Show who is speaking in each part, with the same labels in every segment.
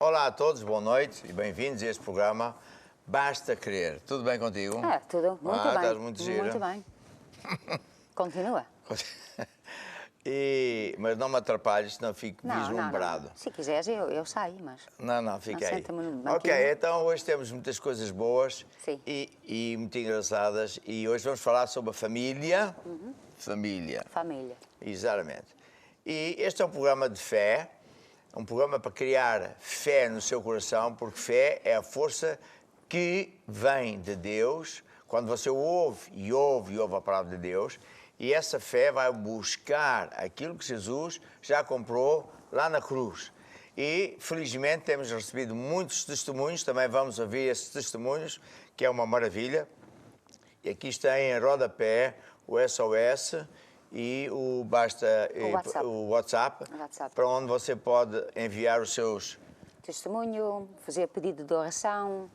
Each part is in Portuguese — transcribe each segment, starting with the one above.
Speaker 1: Olá a todos, boa noite e bem-vindos a este programa Basta Querer. Tudo bem contigo?
Speaker 2: Tudo muito bem.
Speaker 1: Estás muito gira.
Speaker 2: Muito bem. Continua.
Speaker 1: Mas não me atrapalhes, senão fico vislumbrado.
Speaker 2: Não. Se quiseres, eu saio, mas...
Speaker 1: Não, fica aí.
Speaker 2: Senta-me no banquinho.
Speaker 1: Ok, então hoje temos muitas coisas boas
Speaker 2: e
Speaker 1: muito engraçadas e hoje vamos falar sobre a família. Família. Exatamente. E este é um programa de fé, um programa para criar fé no seu coração, porque fé é a força que vem de Deus, quando você ouve a palavra de Deus, e essa fé vai buscar aquilo que Jesus já comprou lá na cruz. E, felizmente, temos recebido muitos testemunhos, também vamos ouvir esses testemunhos, que é uma maravilha. E aqui está em rodapé o SOS e o WhatsApp, para onde você pode enviar os seus...
Speaker 2: Testemunho, fazer pedido de oração,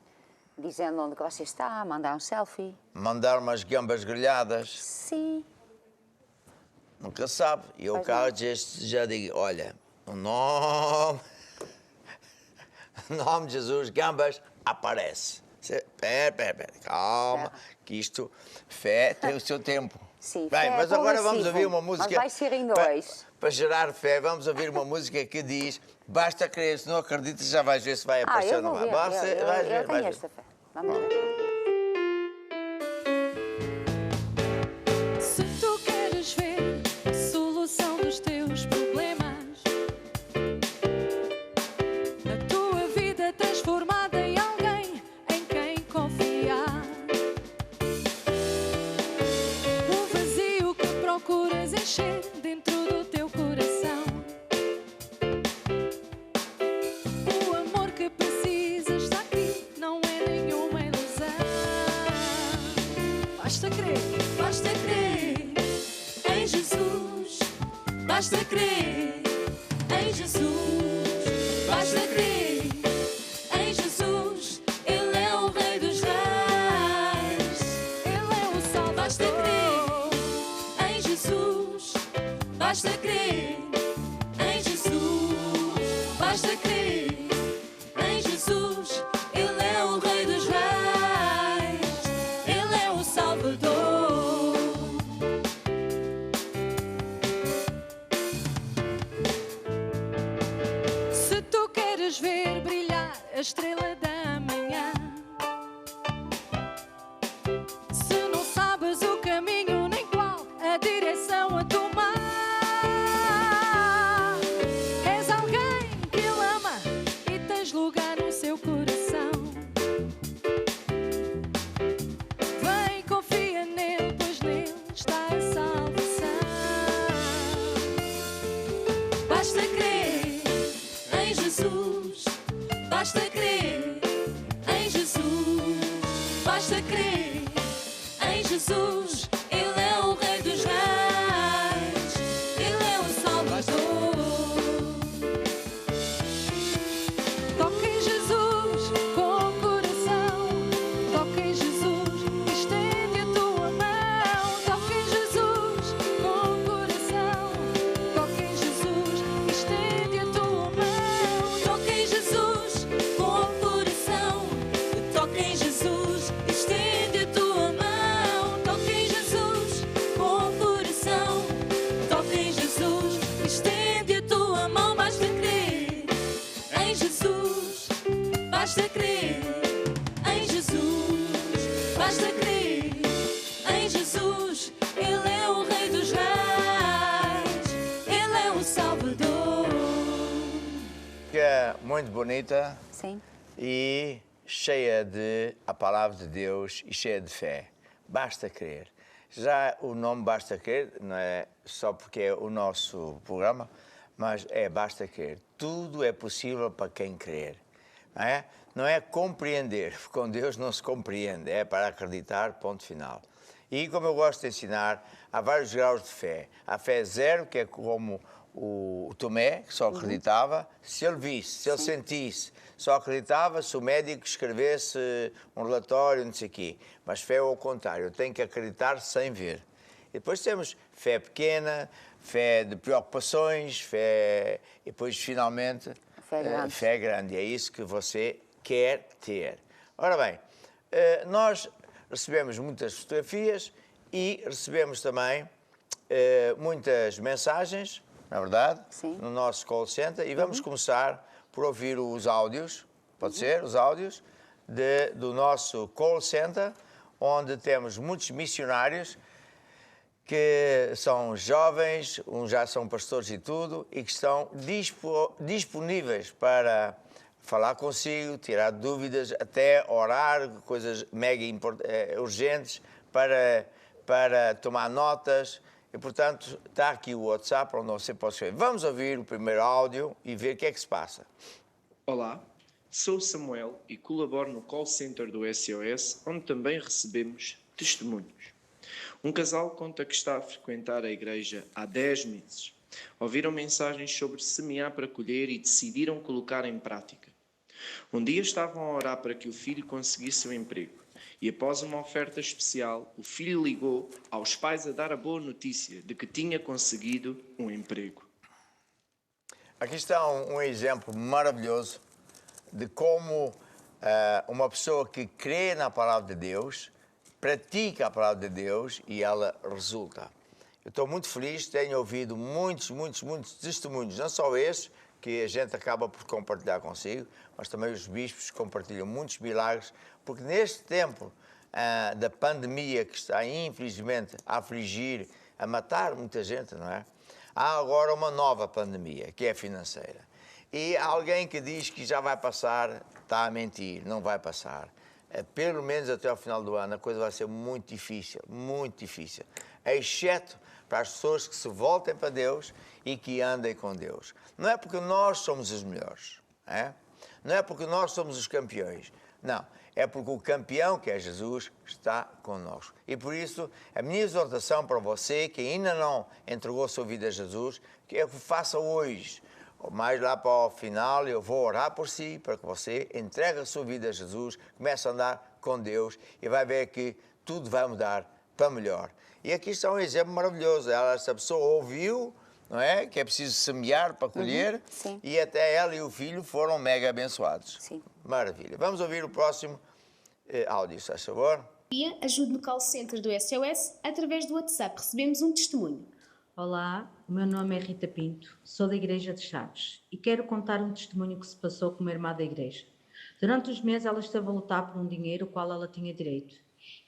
Speaker 2: dizendo onde que você está, mandar um selfie.
Speaker 1: Mandar umas gambas grelhadas.
Speaker 2: Sim.
Speaker 1: Nunca sabe. E eu cá já digo, olha, o nome de Jesus, gambas, aparece. Pera, calma, que isto, fé tem o seu tempo.
Speaker 2: Sim,
Speaker 1: bem, mas agora vamos ouvir uma música...
Speaker 2: Mas vai ser em dois.
Speaker 1: Para gerar fé, vamos ouvir uma música que diz basta crer, se não acreditas já vais ver se vai aparecer ou não vai.
Speaker 2: Eu tenho esta fé. Vamos ver.
Speaker 3: Se tu queres ver a solução dos teus problemas, a tua vida transformada em alguém em quem confiar, o vazio que procuras encher dentro do teu coração, o amor que precisas está aqui, não é nenhuma ilusão. Basta crer em Jesus. Basta crer em Jesus. Basta crer em Jesus. Ele é o Rei dos Reis. Ele é o Salvador. Basta crer em Jesus. Basta crer em Jesus. Basta crer em Jesus. Ele é o Rei dos Reis. Ele é o Salvador. Se tu queres ver brilhar a estrela da manhã, se não sabes o caminho nem qual a direção a tomar, és alguém que ele ama e tens lugar no seu coração. Vem, confia nele, pois nele está a salvação. Basta crer em Jesus. Basta crer em Jesus. Basta crer em Jesus. Ele é o Rei dos Reis. Ele é o Salvador. Toca em Jesus com o coração. Toca em Jesus, estende a tua mão. Toca em Jesus com o coração. Toca em Jesus, estende a tua mão. Toca em Jesus com o coração. Toca em Jesus, estende a tua mão. Toca em Jesus com o coração. Toca em Jesus, estende a tua mão. Basta crer em Jesus. Basta crer em Jesus. Basta crer em Jesus. Ele é o Rei dos Reis. Ele é o Salvador.
Speaker 1: Que é muito bonita
Speaker 2: Sim.
Speaker 1: e cheia de a palavra de Deus e cheia de fé. Basta crer. Já o nome Basta Crer não é só porque é o nosso programa, mas é basta crer. Tudo é possível para quem crer. Não é? Não é compreender. Com Deus não se compreende. É para acreditar, ponto final. E como eu gosto de ensinar, há vários graus de fé. A fé zero, que é como o Tomé, que só acreditava, se ele visse, se ele sentisse, só acreditava se o médico escrevesse um relatório, não sei o quê. Mas fé é ao contrário, eu tenho que acreditar sem ver. E depois temos fé pequena, fé de preocupações, fé... E depois, finalmente, Fé grande, é isso que você quer ter. Ora bem, nós recebemos muitas fotografias e recebemos também muitas mensagens, na verdade,
Speaker 2: Sim.
Speaker 1: no nosso call center, e vamos começar por ouvir os áudios, pode ser, os áudios do nosso call center, onde temos muitos missionários que são jovens, uns já são pastores e tudo, e que estão disponíveis para falar consigo, tirar dúvidas, até orar, coisas mega urgentes, para tomar notas. E, portanto, está aqui o WhatsApp onde você pode escrever. Vamos ouvir o primeiro áudio e ver o que é que se passa.
Speaker 4: Olá, sou Samuel e colaboro no call center do SOS, onde também recebemos testemunhos. Um casal conta que está a frequentar a igreja há 10 meses. Ouviram mensagens sobre semear para colher e decidiram colocar em prática. Um dia estavam a orar para que o filho conseguisse um emprego e, após uma oferta especial, o filho ligou aos pais a dar a boa notícia de que tinha conseguido um emprego.
Speaker 1: Aqui está um exemplo maravilhoso de como uma pessoa que crê na palavra de Deus pratica a palavra de Deus e ela resulta. Eu estou muito feliz, tenho ouvido muitos testemunhos, não só esses, que a gente acaba por compartilhar consigo, mas também os bispos compartilham muitos milagres, porque neste tempo da pandemia que está, infelizmente, a afligir, a matar muita gente, não é? Há agora uma nova pandemia, que é financeira. E há alguém que diz que já vai passar, está a mentir, não vai passar. Pelo menos até ao final do ano, a coisa vai ser muito difícil, exceto para as pessoas que se voltem para Deus e que andem com Deus. Não é porque nós somos os melhores, não é porque nós somos os campeões, não, é porque o campeão, que é Jesus, está connosco. E por isso, a minha exortação para você, que ainda não entregou a sua vida a Jesus, que é que faça hoje. Mais lá para o final, eu vou orar por si, para que você entregue a sua vida a Jesus, comece a andar com Deus e vai ver que tudo vai mudar para melhor. E aqui está um exemplo maravilhoso. Essa pessoa ouviu, não é? Que é preciso semear para colher, e até ela e o filho foram mega abençoados.
Speaker 2: Sim.
Speaker 1: Maravilha. Vamos ouvir o próximo áudio, se faz favor.
Speaker 5: Ajude no call center do SOS através do WhatsApp. Recebemos um testemunho.
Speaker 6: Olá, o meu nome é Rita Pinto, sou da Igreja de Chaves e quero contar um testemunho que se passou com uma irmã da igreja. Durante os meses ela esteve a lutar por um dinheiro ao qual ela tinha direito.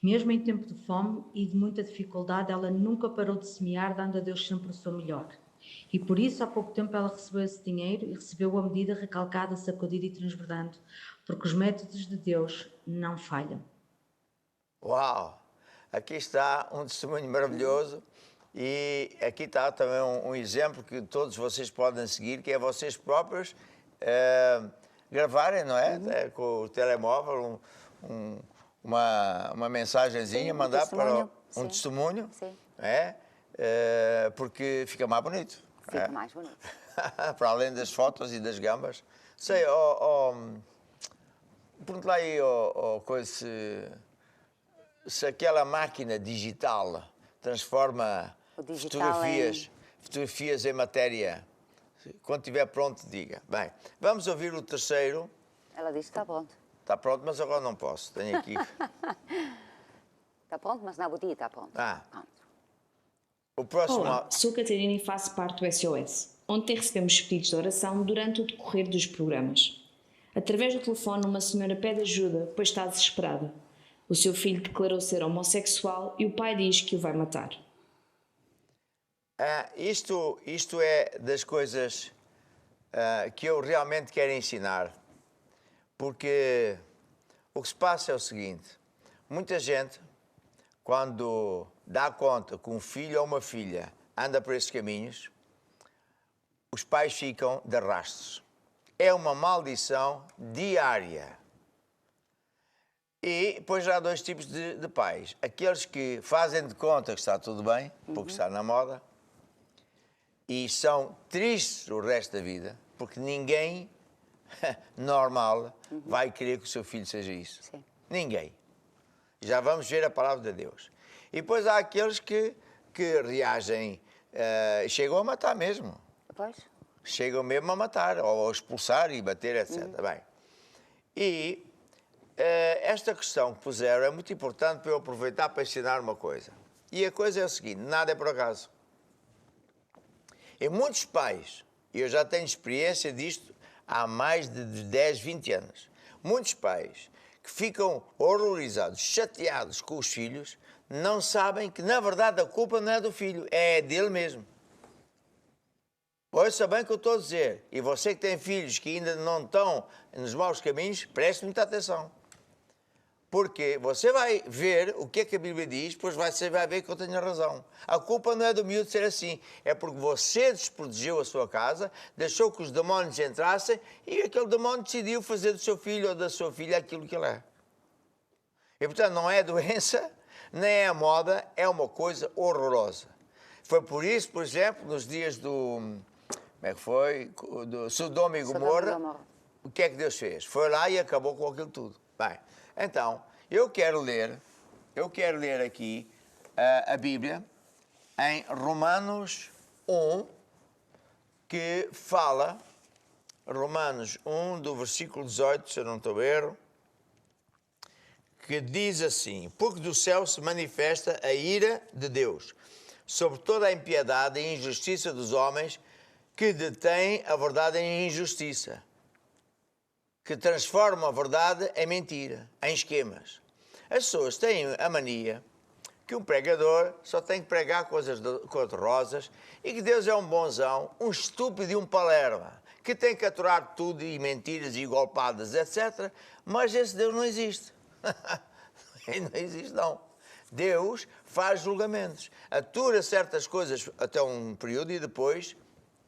Speaker 6: Mesmo em tempo de fome e de muita dificuldade, ela nunca parou de semear, dando a Deus sempre o seu melhor. E por isso, há pouco tempo, ela recebeu esse dinheiro e recebeu a medida recalcada, sacudida e transbordando, porque os métodos de Deus não falham.
Speaker 1: Uau! Aqui está um testemunho maravilhoso. E aqui está também um exemplo que todos vocês podem seguir, que é vocês próprios gravarem, não é? Com o telemóvel, uma mensagenzinha, mandar para um testemunho, porque fica mais bonito.
Speaker 2: Fica mais bonito.
Speaker 1: Para além das fotos e das gambas. Sei, pergunta lá aí, coisa, se aquela máquina digital transforma fotografias em matéria. Quando estiver pronto, diga. Bem, vamos ouvir o terceiro.
Speaker 2: Ela disse que está pronto.
Speaker 1: Está pronto, mas agora não posso. Tenho aqui.
Speaker 2: Está pronto, mas na botia está pronto. Pronto.
Speaker 1: O próximo...
Speaker 5: Olá, sou Catarina e faço parte do SOS, onde recebemos pedidos de oração durante o decorrer dos programas. Através do telefone, uma senhora pede ajuda, pois está desesperada. O seu filho declarou ser homossexual e o pai diz que o vai matar.
Speaker 1: Isto é das coisas que eu realmente quero ensinar, porque o que se passa é o seguinte: muita gente, quando dá conta que um filho ou uma filha anda por esses caminhos, os pais ficam de rastros. É uma maldição diária. E depois há dois tipos de pais. Aqueles que fazem de conta que está tudo bem, porque está na moda, e são tristes o resto da vida, porque ninguém normal vai querer que o seu filho seja isso.
Speaker 2: Sim.
Speaker 1: Ninguém. Já vamos ver a palavra de Deus. E depois há aqueles que reagem, chegam a matar mesmo.
Speaker 2: Pois.
Speaker 1: Chegam mesmo a matar, ou a expulsar e bater, etc. Bem, e esta questão que puseram é muito importante para eu aproveitar para ensinar uma coisa. E a coisa é o seguinte, nada é por acaso. E muitos pais, e eu já tenho experiência disto há mais de 10, 20 anos, muitos pais que ficam horrorizados, chateados com os filhos, não sabem que, na verdade, a culpa não é do filho, é dele mesmo. Ouça bem o que eu estou a dizer. E você que tem filhos que ainda não estão nos maus caminhos, preste muita atenção. Porque você vai ver o que é que a Bíblia diz, depois você vai ver que eu tenho razão. A culpa não é do miúdo ser assim, é porque você desprotegeu a sua casa, deixou que os demónios entrassem e aquele demónio decidiu fazer do seu filho ou da sua filha aquilo que ele é. E, portanto, não é doença, nem é moda, é uma coisa horrorosa. Foi por isso, por exemplo, nos dias do... Como é que foi? Do Sodoma e Gomorra, o que é que Deus fez? Foi lá e acabou com aquilo tudo. Bem, então, eu quero ler aqui a Bíblia em Romanos 1, que fala, Romanos 1, do versículo 18, se eu não estou a erro, que diz assim: porque do céu se manifesta a ira de Deus sobre toda a impiedade e injustiça dos homens que detêm a verdade em injustiça, que transformam a verdade em mentira, em esquemas. As pessoas têm a mania que um pregador só tem que pregar coisas cor-de-rosas e que Deus é um bonzão, um estúpido e um palerma, que tem que aturar tudo e mentiras e golpadas, etc. Mas esse Deus não existe. Não existe, não. Deus faz julgamentos, atura certas coisas até um período e depois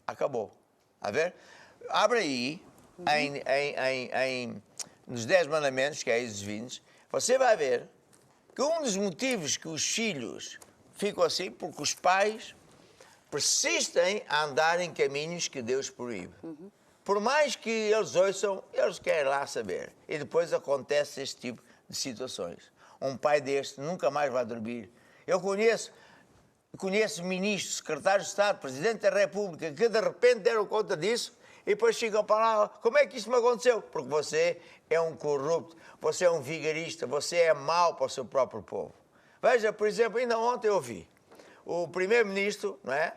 Speaker 1: acabou. A ver? Abre aí, nos 10 mandamentos, que é Êxodo 20, você vai ver que um dos motivos que os filhos ficam assim, porque os pais persistem a andar em caminhos que Deus proíbe. Por mais que eles ouçam, eles querem lá saber. E depois acontece este tipo de situações. Um pai deste nunca mais vai dormir. Eu conheço ministros, secretários de Estado, Presidente da República, que de repente deram conta disso e depois chegam para lá, como é que isto me aconteceu? Porque você é um corrupto, você é um vigarista, você é mau para o seu próprio povo. Veja, por exemplo, ainda ontem eu ouvi, o primeiro-ministro, não é?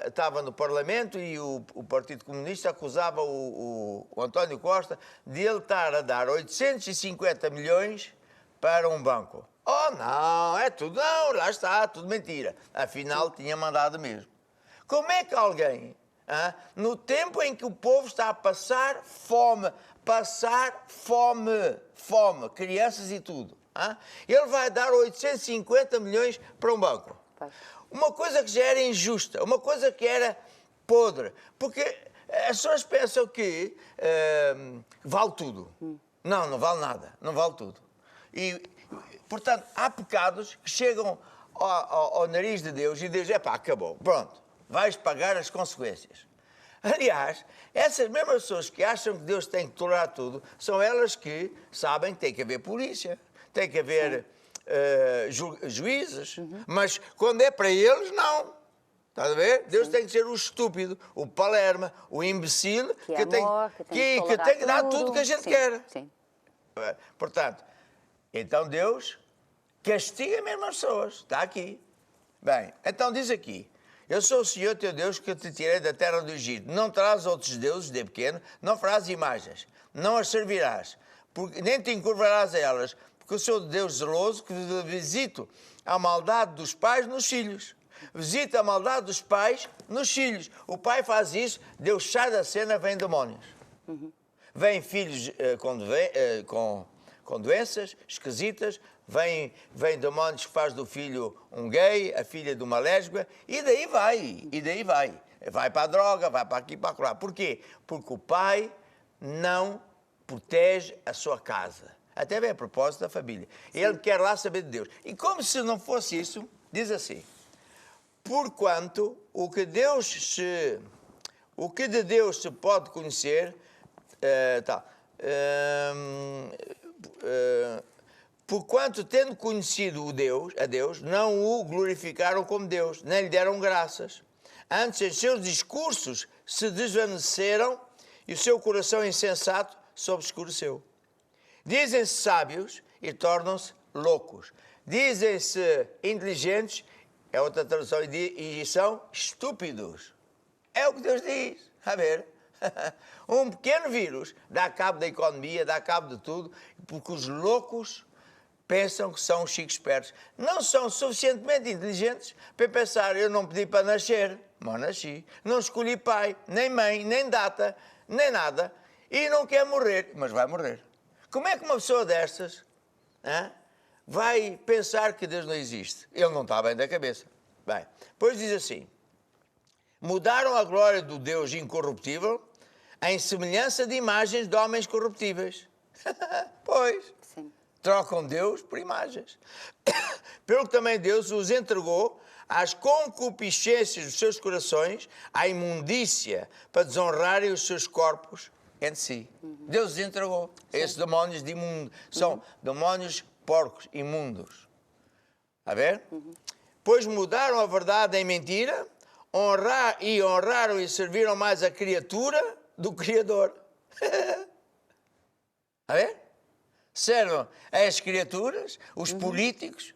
Speaker 1: Estava no Parlamento e o Partido Comunista acusava o António Costa de ele estar a dar 850 milhões para um banco. Oh, não, é tudo, não, lá está, tudo mentira. Afinal, tinha mandado mesmo. Como é que alguém, no tempo em que o povo está a passar fome, crianças e tudo, ele vai dar 850 milhões para um banco? Uma coisa que já era injusta, uma coisa que era podre, porque as pessoas pensam que vale tudo. Não, não vale nada, não vale tudo. E, portanto, há pecados que chegam ao nariz de Deus e Deus, acabou, pronto, vais pagar as consequências. Aliás, essas mesmas pessoas que acham que Deus tem que tolerar tudo, são elas que sabem que tem que haver polícia, tem que haver juízes, mas quando é para eles, não. Está a ver? Deus tem que ser o estúpido, o palerma, o imbecil, que tem que dar tudo que a gente quer.
Speaker 2: Sim.
Speaker 1: Portanto, então Deus castiga mesmo as pessoas. Está aqui. Bem, então diz aqui: eu sou o Senhor teu Deus que te tirei da terra do Egito. Não terás outros deuses de pequeno, não farás imagens, não as servirás, nem te encurvarás a elas, porque eu sou Deus zeloso que visito a maldade dos pais nos filhos. Visita a maldade dos pais nos filhos. O pai faz isso, Deus sai da cena, vem demónios. Vêm filhos com doenças esquisitas, vem demónios que faz do filho um gay, a filha de uma lésbica, e daí vai. Vai para a droga, vai para aqui, para lá. Porquê? Porque o pai não protege a sua casa. Até bem a propósito da família. Ele quer lá saber de Deus. E como se não fosse isso, diz assim: porquanto o que de Deus se pode conhecer, porquanto tendo conhecido a Deus, não o glorificaram como Deus, nem lhe deram graças. Antes, em seus discursos se desvaneceram e o seu coração insensato se obscureceu. Dizem-se sábios e tornam-se loucos. Dizem-se inteligentes, é outra tradução, e são estúpidos. É o que Deus diz. A ver? Um pequeno vírus dá cabo da economia, dá cabo de tudo, porque os loucos pensam que são chiques espertos. Não são suficientemente inteligentes para pensar, eu não pedi para nascer, mas nasci. Não escolhi pai, nem mãe, nem data, nem nada. E não quer morrer, mas vai morrer. Como é que uma pessoa destas vai pensar que Deus não existe? Ele não está bem da cabeça. Bem, depois diz assim, mudaram a glória do Deus incorruptível em semelhança de imagens de homens corruptíveis. Pois,
Speaker 2: Sim.
Speaker 1: Trocam Deus por imagens. Pelo que também Deus os entregou às concupiscências dos seus corações, à imundícia, para desonrarem os seus corpos entre si. Deus os entregou. Esses demónios de imundo. São demónios porcos, imundos. A ver? Pois mudaram a verdade em mentira, honraram e serviram mais a criatura do Criador. A ver? Servem as criaturas, os políticos.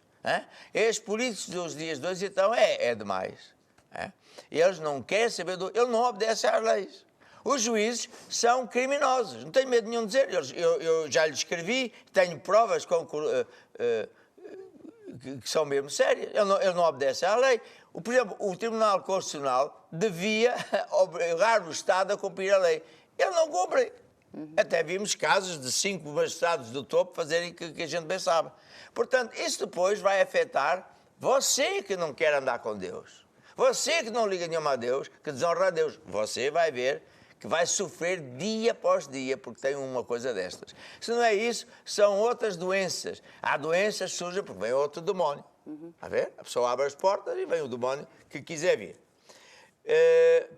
Speaker 1: Estes políticos dos dias de hoje, então, é demais. Eles não querem saber eles não obedecem às leis. Os juízes são criminosos, não tenho medo nenhum de dizer. Eu já lhes escrevi, tenho provas que são mesmo sérias. Eles não obedecem à lei. Por exemplo, o Tribunal Constitucional devia obrigar o Estado a cumprir a lei. Ele não cumpre. Até vimos casos de 5 magistrados do topo fazerem o que a gente pensava. Portanto, isso depois vai afetar você que não quer andar com Deus. Você que não liga nenhuma a Deus, que desonra a Deus. Você vai ver que vai sofrer dia após dia porque tem uma coisa destas. Se não é isso, são outras doenças. Há doenças que surgem porque vem outro demónio. A ver? A pessoa abre as portas e vem o demónio que quiser vir.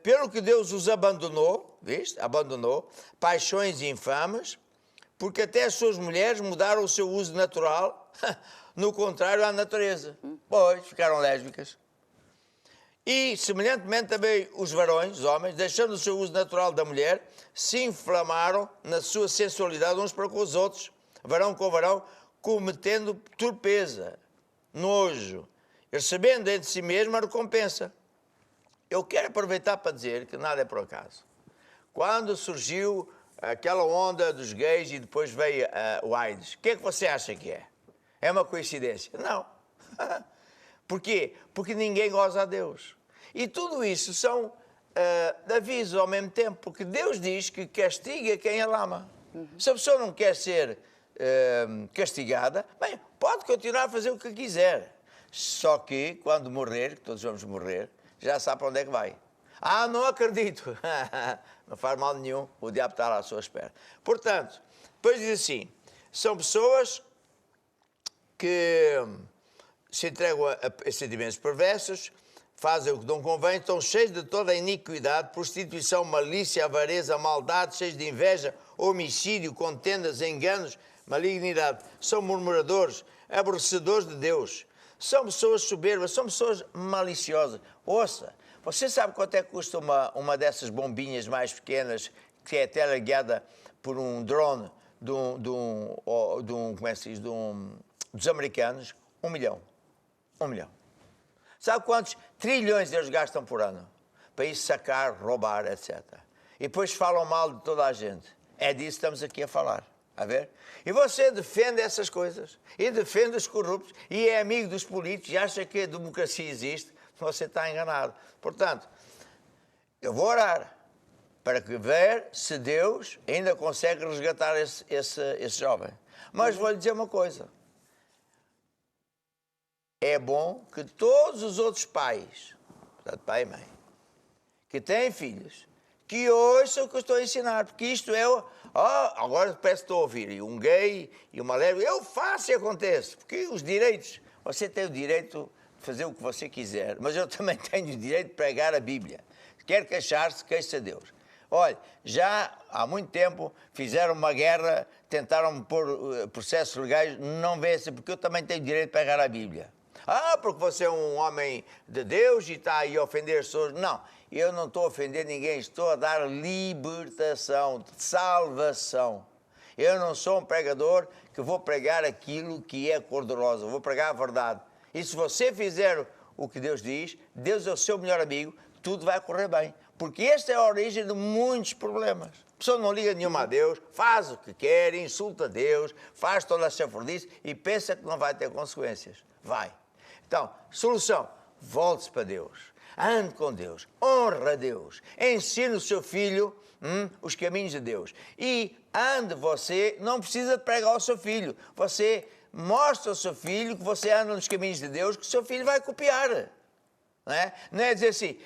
Speaker 1: Pelo que Deus os abandonou, viste? Abandonou, paixões infames, porque até as suas mulheres mudaram o seu uso natural, no contrário à natureza. Pois, ficaram lésbicas. E, semelhantemente também, os varões, os homens, deixando o seu uso natural da mulher, se inflamaram na sua sensualidade uns para com os outros, varão com varão, cometendo torpeza, nojo, recebendo entre si mesmo a recompensa. Eu quero aproveitar para dizer que nada é por acaso. Quando surgiu aquela onda dos gays e depois veio o AIDS, o que é que você acha que é? É uma coincidência? Não. Por quê? Porque ninguém goza a Deus. E tudo isso são avisos ao mesmo tempo, porque Deus diz que castiga quem Ele ama. Se a pessoa não quer ser castigada, bem, pode continuar a fazer o que quiser. Só que, quando morrer, que todos vamos morrer, já sabe para onde é que vai. Ah, não acredito. Não faz mal nenhum, o diabo está lá à sua espera. Portanto, depois diz assim, são pessoas que se entregam a sentimentos perversos, fazem o que não convém, estão cheios de toda a iniquidade, prostituição, malícia, avareza, maldade, cheios de inveja, homicídio, contendas, enganos, malignidade. São murmuradores, aborrecedores de Deus. São pessoas soberbas, são pessoas maliciosas. Ouça, você sabe quanto é que custa uma dessas bombinhas mais pequenas que é teleguiada por um drone como é que se diz, dos americanos? 1 milhão. 1 milhão. Sabe quantos trilhões eles gastam por ano? Para isso sacar, roubar, etc. E depois falam mal de toda a gente. É disso que estamos aqui a falar. A ver? E você defende essas coisas, e defende os corruptos, e é amigo dos políticos, e acha que a democracia existe, você está enganado. Portanto, eu vou orar para ver se Deus ainda consegue resgatar esse jovem. Mas vou-lhe dizer uma coisa. É bom que todos os outros pais, portanto, pai e mãe, que têm filhos, que ouçam o que eu estou a ensinar, porque isto é... agora parece que estou a ouvir, e um gay e uma lésbica, eu faço e acontece, porque os direitos, você tem o direito de fazer o que você quiser, mas eu também tenho o direito de pregar a Bíblia. Quer queixar-se, queixe a Deus. Olha, já há muito tempo fizeram uma guerra, tentaram pôr processos legais, não vence, porque eu também tenho o direito de pregar a Bíblia. Ah, porque você é um homem de Deus e está aí a ofender as pessoas. Não, eu não estou a ofender ninguém, estou a dar libertação, salvação. Eu não sou um pregador que vou pregar aquilo que é cor-de-rosa, vou pregar a verdade. E se você fizer o que Deus diz, Deus é o seu melhor amigo, tudo vai correr bem. Porque esta é a origem de muitos problemas. A pessoa não liga nenhuma a Deus, faz o que quer, insulta Deus, faz toda a chafurdice e pensa que não vai ter consequências. Vai. Então, solução, volte-se para Deus, ande com Deus, honra a Deus, ensine o seu filho os caminhos de Deus. E ande você, não precisa de pregar ao seu filho, você mostra ao seu filho que você anda nos caminhos de Deus, que o seu filho vai copiar. Não é dizer assim,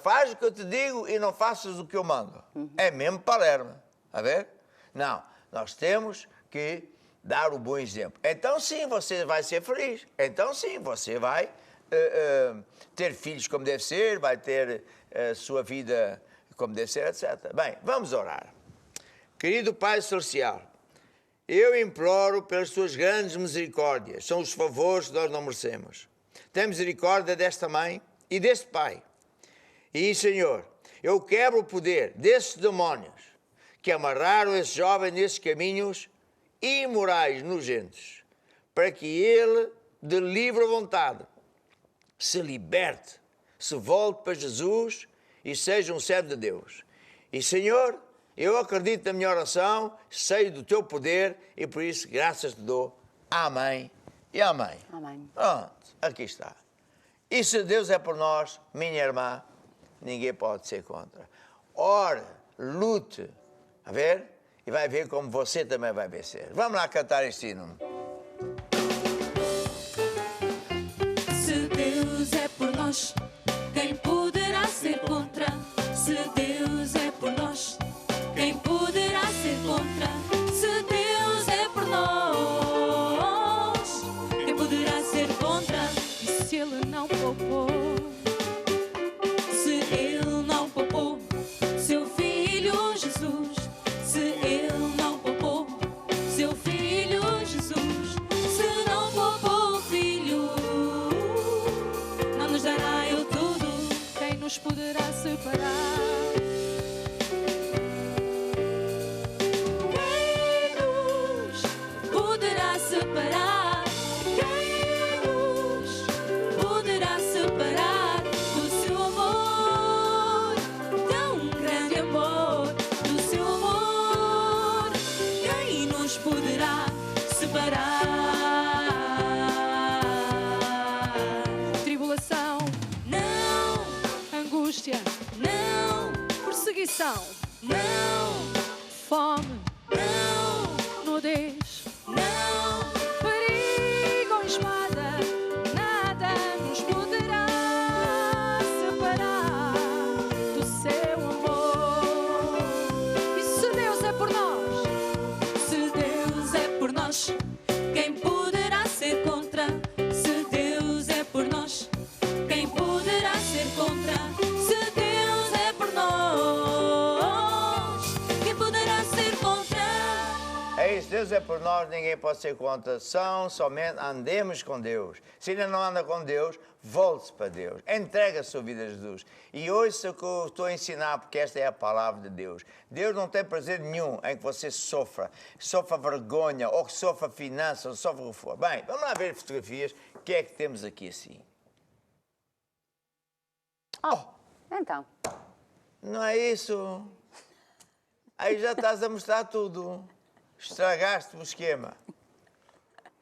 Speaker 1: faz o que eu te digo e não faças o que eu mando. É mesmo Palermo, a ver? Não, nós temos que dar o bom exemplo. Então sim, você vai ser feliz. Então sim, você vai ter filhos como deve ser, vai ter a sua vida como deve ser, etc. Bem, vamos orar. Querido Pai Celestial, eu imploro pelas tuas grandes misericórdias, são os favores que nós não merecemos. Tem misericórdia desta mãe e deste pai. E, Senhor, eu quebro o poder desses demónios que amarraram esse jovem nesses caminhos imorais, nojentos, para que ele, de livre vontade, se liberte, se volte para Jesus e seja um servo de Deus. E, Senhor, eu acredito na minha oração, sei do teu poder e por isso graças te dou. Amém e amém.
Speaker 2: Amém.
Speaker 1: Pronto, aqui está. E se Deus é por nós, minha irmã, ninguém pode ser contra. Ore, lute, a ver? E vai ver como você também vai vencer. Vamos lá cantar este hino.
Speaker 3: Se Deus é por nós, quem poderá ser contra? Se Deus é por nós, quem poderá ser contra? Se Deus é por nós, quem poderá ser contra? E se Ele não poupou? Se Ele não poupou seu Filho Jesus, se Ele não poupou seu Filho Jesus, se não poupou o Filho, não nos dará Ele tudo. Quem nos poderá separar? Quem nos poderá separar? Quem nos poderá separar do seu amor? Tão grande amor, do seu amor. Quem nos poderá separar? Tribulação, não. Angústia, não. Perseguição, não. Fome, não. Nudez, não. Perigo ou espada, nada nos poderá separar do seu amor. E se Deus é por nós, se Deus é por nós, quem poderá ser contra? Se Deus é por nós, quem poderá ser contra? Se Deus é por nós, quem poderá ser contra?
Speaker 1: É isso, Deus é por nós, ninguém pode ser contra. Somente andemos com Deus. Se ainda não anda com Deus, volte-se para Deus. Entregue a sua vida a Jesus. E ouça o que eu estou a ensinar, porque esta é a palavra de Deus. Deus não tem prazer nenhum em que você sofra vergonha, ou que sofra finanças, ou sofra o que for. Bem, vamos lá ver fotografias. O que é que temos aqui assim?
Speaker 2: Então,
Speaker 1: Não é isso? Aí já estás a mostrar tudo. Estragaste o esquema.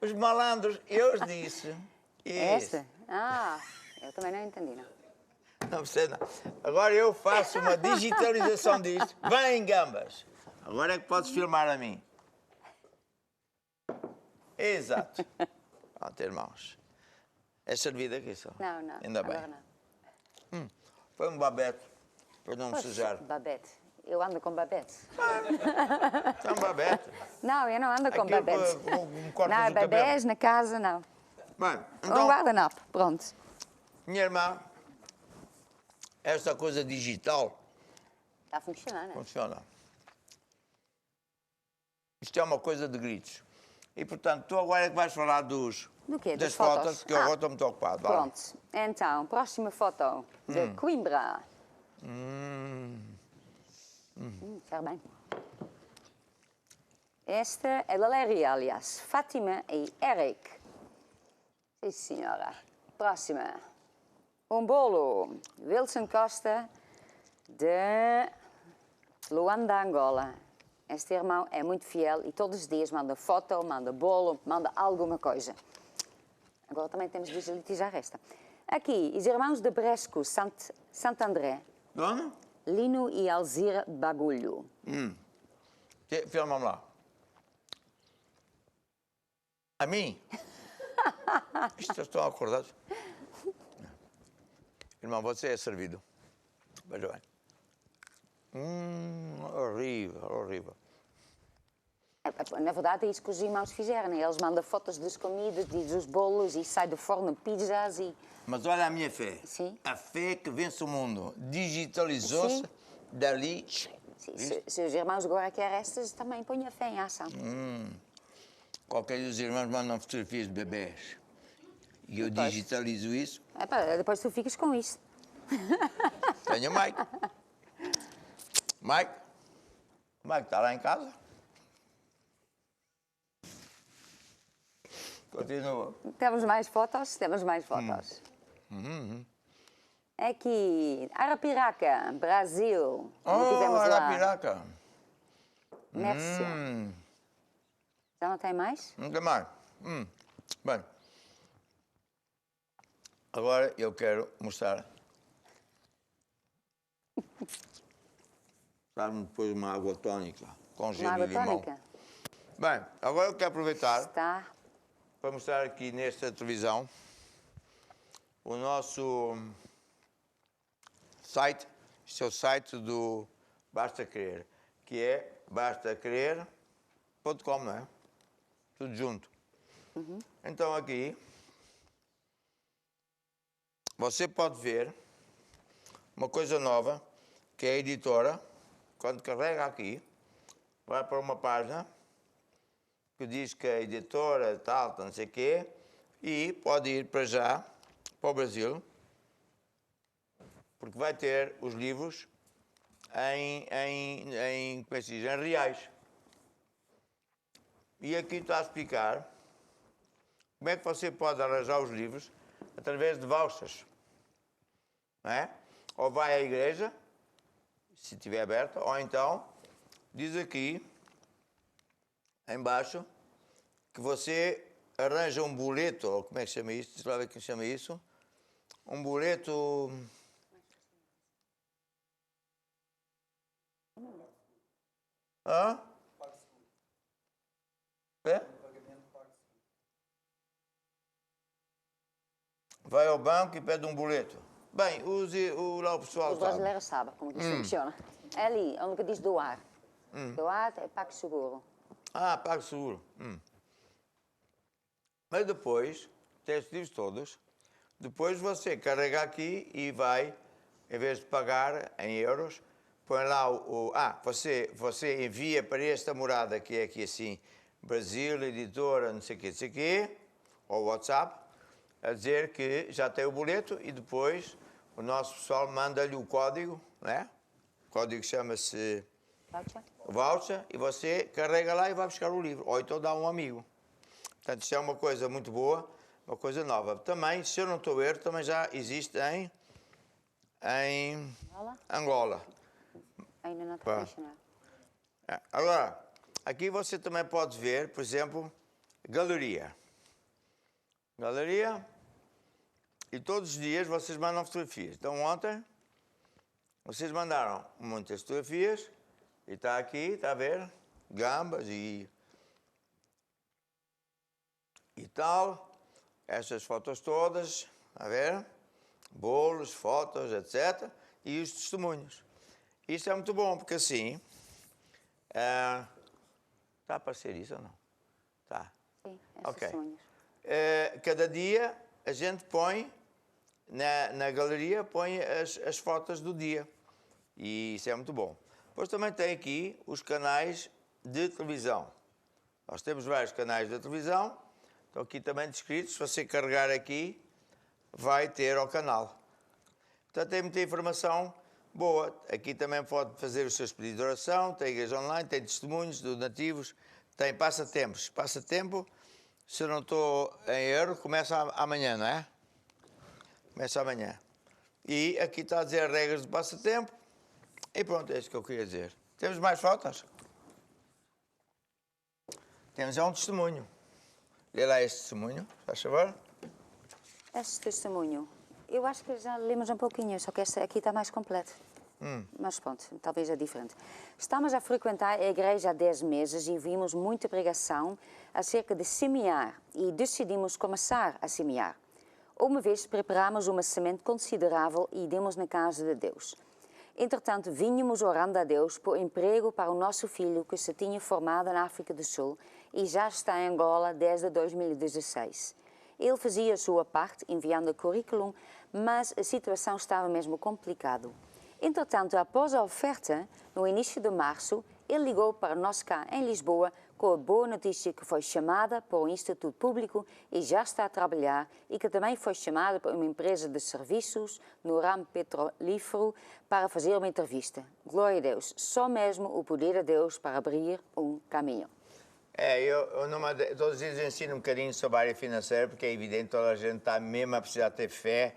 Speaker 1: Os malandros, eu os disse. Isso.
Speaker 2: esta? Eu também não entendi, não.
Speaker 1: Não precisa não. Agora eu faço uma digitalização disto. Vem, gambas. Agora é que podes filmar a mim. Exato. Pronto, irmãos. É servido aqui só.
Speaker 2: Não, não.
Speaker 1: Ainda bem.
Speaker 2: Agora não.
Speaker 1: Foi um babete, para não me
Speaker 2: Pois,
Speaker 1: sujar.
Speaker 2: Babete. Eu ando com babete.
Speaker 1: É um babete.
Speaker 2: Não, eu não ando com
Speaker 1: Aquilo
Speaker 2: babete.
Speaker 1: com cortes
Speaker 2: Não,
Speaker 1: do cabelo.
Speaker 2: babés na casa, não.
Speaker 1: Bem,
Speaker 2: Um
Speaker 1: então,
Speaker 2: guardanapo, pronto.
Speaker 1: minha irmã, esta coisa digital
Speaker 2: Está a funcionar, não é?
Speaker 1: funciona. Isto é uma coisa de gritos. E, portanto, tu agora é que vais falar dos
Speaker 2: Do quê?
Speaker 1: Das fotos, que eu agora estou muito ocupado. Vá lá.
Speaker 2: Pronto. Então, próxima foto de Coimbra. Está bem. Esta é Valéria, aliás. Fátima e Eric. Sim, senhora. Próxima. Um bolo. Wilson Costa, de Luanda, Angola. Este irmão é muito fiel e todos os dias manda foto, manda bolo, manda alguma coisa. Agora também temos de já resta. Aqui, os irmãos de Bresco, Sant André.
Speaker 1: Dona?
Speaker 2: Lino e Alzira Bagulho.
Speaker 1: Filma-me lá. A mim? Isto estão acordados? Irmão, você é servido. Veja bem. Horrível, horrível.
Speaker 2: Na verdade é isso que os irmãos fizeram, né? Eles mandam fotos das comidas, dos bolos e sai do forno pizzas e...
Speaker 1: Mas olha a minha fé.
Speaker 2: Sim.
Speaker 1: A fé que vence o mundo. Digitalizou-se dali.
Speaker 2: Sim, se os irmãos agora querem estas, também põem a fé em ação.
Speaker 1: Qualquer dos irmãos mandam fotografias de bebés. E eu digitalizo isso.
Speaker 2: Depois tu ficas com isso.
Speaker 1: Tenho o Mike. Mike? O Mike está lá em casa? Continua.
Speaker 2: Temos mais fotos? Temos mais fotos. Aqui, Arapiraca, Brasil. Tivemos lá.
Speaker 1: Arapiraca.
Speaker 2: Mércia. Já não tem mais?
Speaker 1: Não tem mais. Bem, agora eu quero mostrar. Dar-me depois uma água tónica com gelo
Speaker 2: Uma água
Speaker 1: e limão.
Speaker 2: tónica?
Speaker 1: Bem, agora eu quero aproveitar
Speaker 2: Está.
Speaker 1: para mostrar aqui nesta televisão o nosso site. Este é o site do Basta Querer, que é bastaquerer.com, não é? Tudo junto. Então aqui você pode ver uma coisa nova, que é a editora, quando carrega aqui, vai para uma página que diz que a editora tal, não sei o quê, e pode ir para já, para o Brasil, porque vai ter os livros como é que se diz, em reais. E aqui está a explicar como é que você pode arranjar os livros através de vouchers, não é? Ou vai à igreja, se estiver aberta, ou então diz aqui embaixo que você arranja um boleto, ou como é que chama isso? Diz lá ver quem chama isso. Um boleto. Hã? É? Vai ao banco e pede um boleto. Bem, lá o pessoal
Speaker 2: Os brasileiros sabem como que isso funciona. É ali, onde diz doar. Doar é PagSeguro.
Speaker 1: Ah, PagSeguro. Mas depois, tem estes livros todos, depois você carrega aqui e vai, em vez de pagar em euros, põe lá você envia para esta morada que é aqui assim, Brasil, editora, não sei o quê, ou WhatsApp, a dizer que já tem o boleto e depois o nosso pessoal manda-lhe o código, né? O código chama-se voucher e você carrega lá e vai buscar o livro, ou então dá a um amigo. Portanto, isto é uma coisa muito boa, uma coisa nova. Também, se eu não estou a erro, também já existe em Angola.
Speaker 2: Ainda não está funcionando.
Speaker 1: Agora, aqui você também pode ver, por exemplo, galeria. Galeria. E todos os dias vocês mandam fotografias. Então, ontem, vocês mandaram muitas fotografias. E está aqui, está a ver? Gambas e tal. Estas fotos todas, a ver? Bolos, fotos, etc. E os testemunhos. Isto é muito bom, porque assim... Está a aparecer isso ou não? Está.
Speaker 2: Sim, esses testemunhos.
Speaker 1: Cada dia a gente põe, na galeria, põe as fotos do dia. E isso é muito bom. Depois também tem aqui os canais de televisão. Nós temos vários canais de televisão. Estão aqui também descritos. Se você carregar aqui, vai ter ao canal. Portanto, tem muita informação boa. Aqui também pode fazer os seus pedidos de oração, tem igreja online, tem testemunhos donativos, tem passatempos. Passatempo, se eu não estou em erro, começa amanhã, não é? Começa amanhã. E aqui está a dizer as regras do passatempo. E pronto, é isso que eu queria dizer. Temos mais fotos? Temos um testemunho. Lê lá este testemunho, faz favor.
Speaker 2: Este testemunho, eu acho que já lemos um pouquinho, só que este aqui está mais completo. Mas pronto, talvez é diferente. Estamos a frequentar a igreja há 10 meses e vimos muita pregação acerca de semear e decidimos começar a semear. Uma vez preparamos uma semente considerável e demos na casa de Deus. Entretanto, vínhamos orando a Deus por emprego para o nosso filho que se tinha formado na África do Sul e já está em Angola desde 2016. Ele fazia a sua parte, enviando o currículo, mas a situação estava mesmo complicada. Entretanto, após a oferta, no início de março, ele ligou para nós cá em Lisboa com a boa notícia que foi chamada para o Instituto Público e já está a trabalhar e que também foi chamada para uma empresa de serviços no ramo petrolífero para fazer uma entrevista. Glória a Deus, só mesmo o poder de Deus para abrir um caminho.
Speaker 1: Todos os dias eu ensino um bocadinho sobre a área financeira porque é evidente que toda a gente está mesmo a precisar ter fé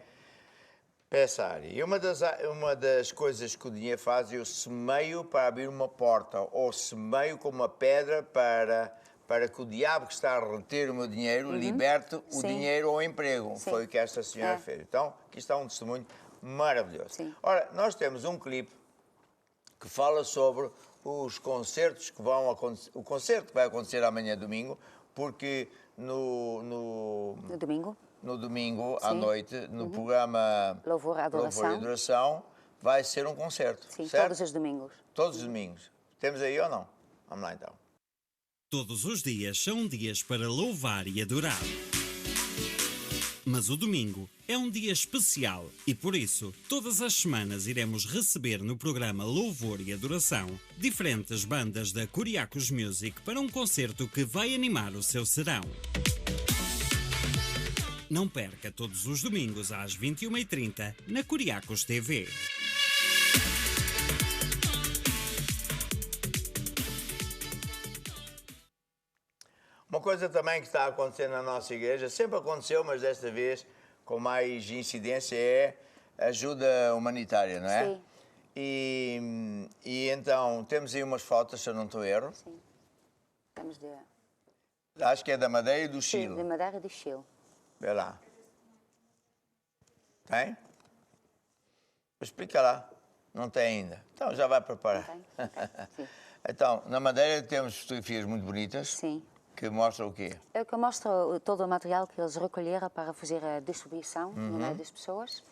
Speaker 1: para essa área. E uma das coisas que o dinheiro faz, eu semeio para abrir uma porta, ou semeio com uma pedra para que o diabo que está a reter o meu dinheiro liberte o dinheiro ou emprego.
Speaker 2: Sim.
Speaker 1: Foi o que esta senhora fez. Então, aqui está um testemunho maravilhoso.
Speaker 2: Sim.
Speaker 1: Ora, nós temos um clipe que fala sobre os concertos que vão acontecer, o concerto que vai acontecer amanhã domingo, porque no domingo à noite, no programa
Speaker 2: Louvor e
Speaker 1: Adoração, vai ser um concerto.
Speaker 2: Sim,
Speaker 1: certo?
Speaker 2: todos os domingos.
Speaker 1: Todos os domingos. Temos aí ou não? Vamos lá então.
Speaker 7: Todos os dias são dias para louvar e adorar. Mas o domingo é um dia especial e por isso, todas as semanas iremos receber no programa Louvor e Adoração diferentes bandas da Curiacos Music para um concerto que vai animar o seu serão. Não perca todos os domingos às 21h30 na Curiacos TV.
Speaker 1: Uma coisa também que está acontecendo na nossa igreja, sempre aconteceu, mas desta vez com mais incidência, é ajuda humanitária, não é?
Speaker 2: Sim.
Speaker 1: E então, temos aí umas fotos, se eu não estou a erro.
Speaker 2: Sim. Temos de...
Speaker 1: Acho que é da Madeira e do Chile.
Speaker 2: Sim, de Madeira e do Chile.
Speaker 1: Vê lá. Tem? Explica lá. Não tem ainda. Então já vai preparar.
Speaker 2: Não tem? Sim.
Speaker 1: Então, na Madeira temos fotografias muito bonitas.
Speaker 2: Sim.
Speaker 1: Que mostram o quê?
Speaker 2: É que mostra todo o material que eles recolheram para fazer a distribuição no meio das pessoas.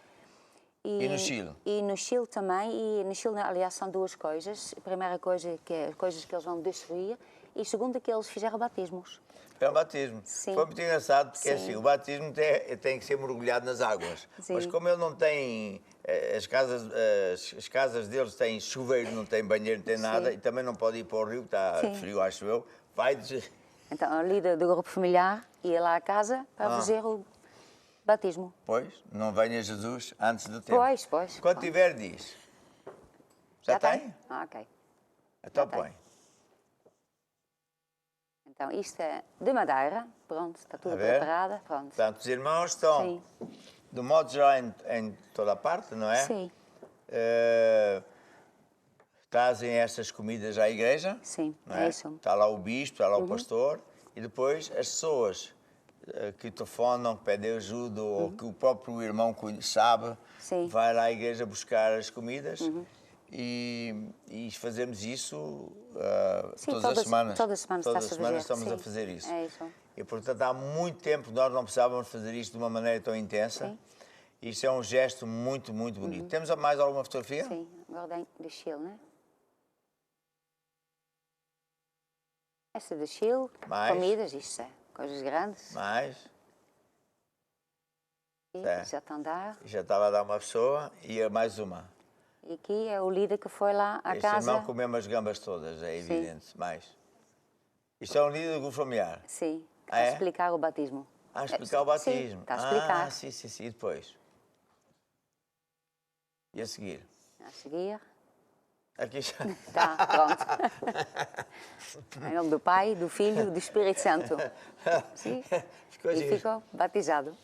Speaker 1: E no Chile?
Speaker 2: E no Chile também. E no Chile, aliás, são duas coisas. A primeira coisa que é coisas que eles vão destruir. E a segunda que eles fizeram batismos.
Speaker 1: É o batismo.
Speaker 2: Sim.
Speaker 1: Foi muito engraçado, porque
Speaker 2: Sim.
Speaker 1: assim, o batismo tem que ser mergulhado nas águas.
Speaker 2: Sim.
Speaker 1: Mas como ele não tem... As casas deles têm chuveiro, não têm banheiro, não tem nada. E também não pode ir para o rio, que está
Speaker 2: Sim.
Speaker 1: frio, acho eu. Vai...
Speaker 2: Então, a líder do grupo familiar ia lá à casa para fazer o batismo.
Speaker 1: Pois, não venha Jesus antes do tempo.
Speaker 2: Pois.
Speaker 1: Quando tiver, diz. Já tem?
Speaker 2: Ah, ok.
Speaker 1: Então
Speaker 2: Já tem.
Speaker 1: põe.
Speaker 2: Então, isto é de Madeira. Pronto, está tudo preparado. Pronto.
Speaker 1: Portanto, os irmãos estão,
Speaker 2: Sim.
Speaker 1: de modo geral, em toda a parte, não é?
Speaker 2: Sim.
Speaker 1: Trazem estas comidas à igreja.
Speaker 2: Sim,
Speaker 1: não
Speaker 2: é isso.
Speaker 1: Está lá o bispo, está lá o pastor. E depois as pessoas que telefonam, que pedem ajuda, ou que o próprio irmão sabe,
Speaker 2: Sim.
Speaker 1: vai lá à igreja buscar as comidas. E fazemos isso
Speaker 2: Sim,
Speaker 1: todas as semanas.
Speaker 2: Todas as semanas
Speaker 1: Todas as
Speaker 2: está-se a
Speaker 1: semanas
Speaker 2: fazer.
Speaker 1: estamos a
Speaker 2: Sim,
Speaker 1: fazer isso.
Speaker 2: é isso.
Speaker 1: E, portanto, há muito tempo que nós não precisávamos fazer isto de uma maneira tão intensa.
Speaker 2: Sim.
Speaker 1: Isto é um gesto muito, muito bonito. Temos mais alguma fotografia?
Speaker 2: Sim, agora de Chile, não é? Esta de Chile,
Speaker 1: Mais.
Speaker 2: comidas, isto é, coisas grandes.
Speaker 1: Mais.
Speaker 2: E
Speaker 1: É.
Speaker 2: já está a andar.
Speaker 1: Já estava a dar uma pessoa e mais uma.
Speaker 2: E aqui é o líder que foi lá à
Speaker 1: Este
Speaker 2: casa.
Speaker 1: irmão comeu as gambas todas, é evidente. Mais. Isto é um líder do grupo familiar.
Speaker 2: Sim. Está a explicar o batismo.
Speaker 1: A explicar o batismo.
Speaker 2: Sim, está a explicar.
Speaker 1: Sim. E depois? E a seguir?
Speaker 2: A seguir...
Speaker 1: Aqui já...
Speaker 2: Tá, pronto. Em nome do Pai, do Filho e do Espírito Santo. Sim? Ficou batizado.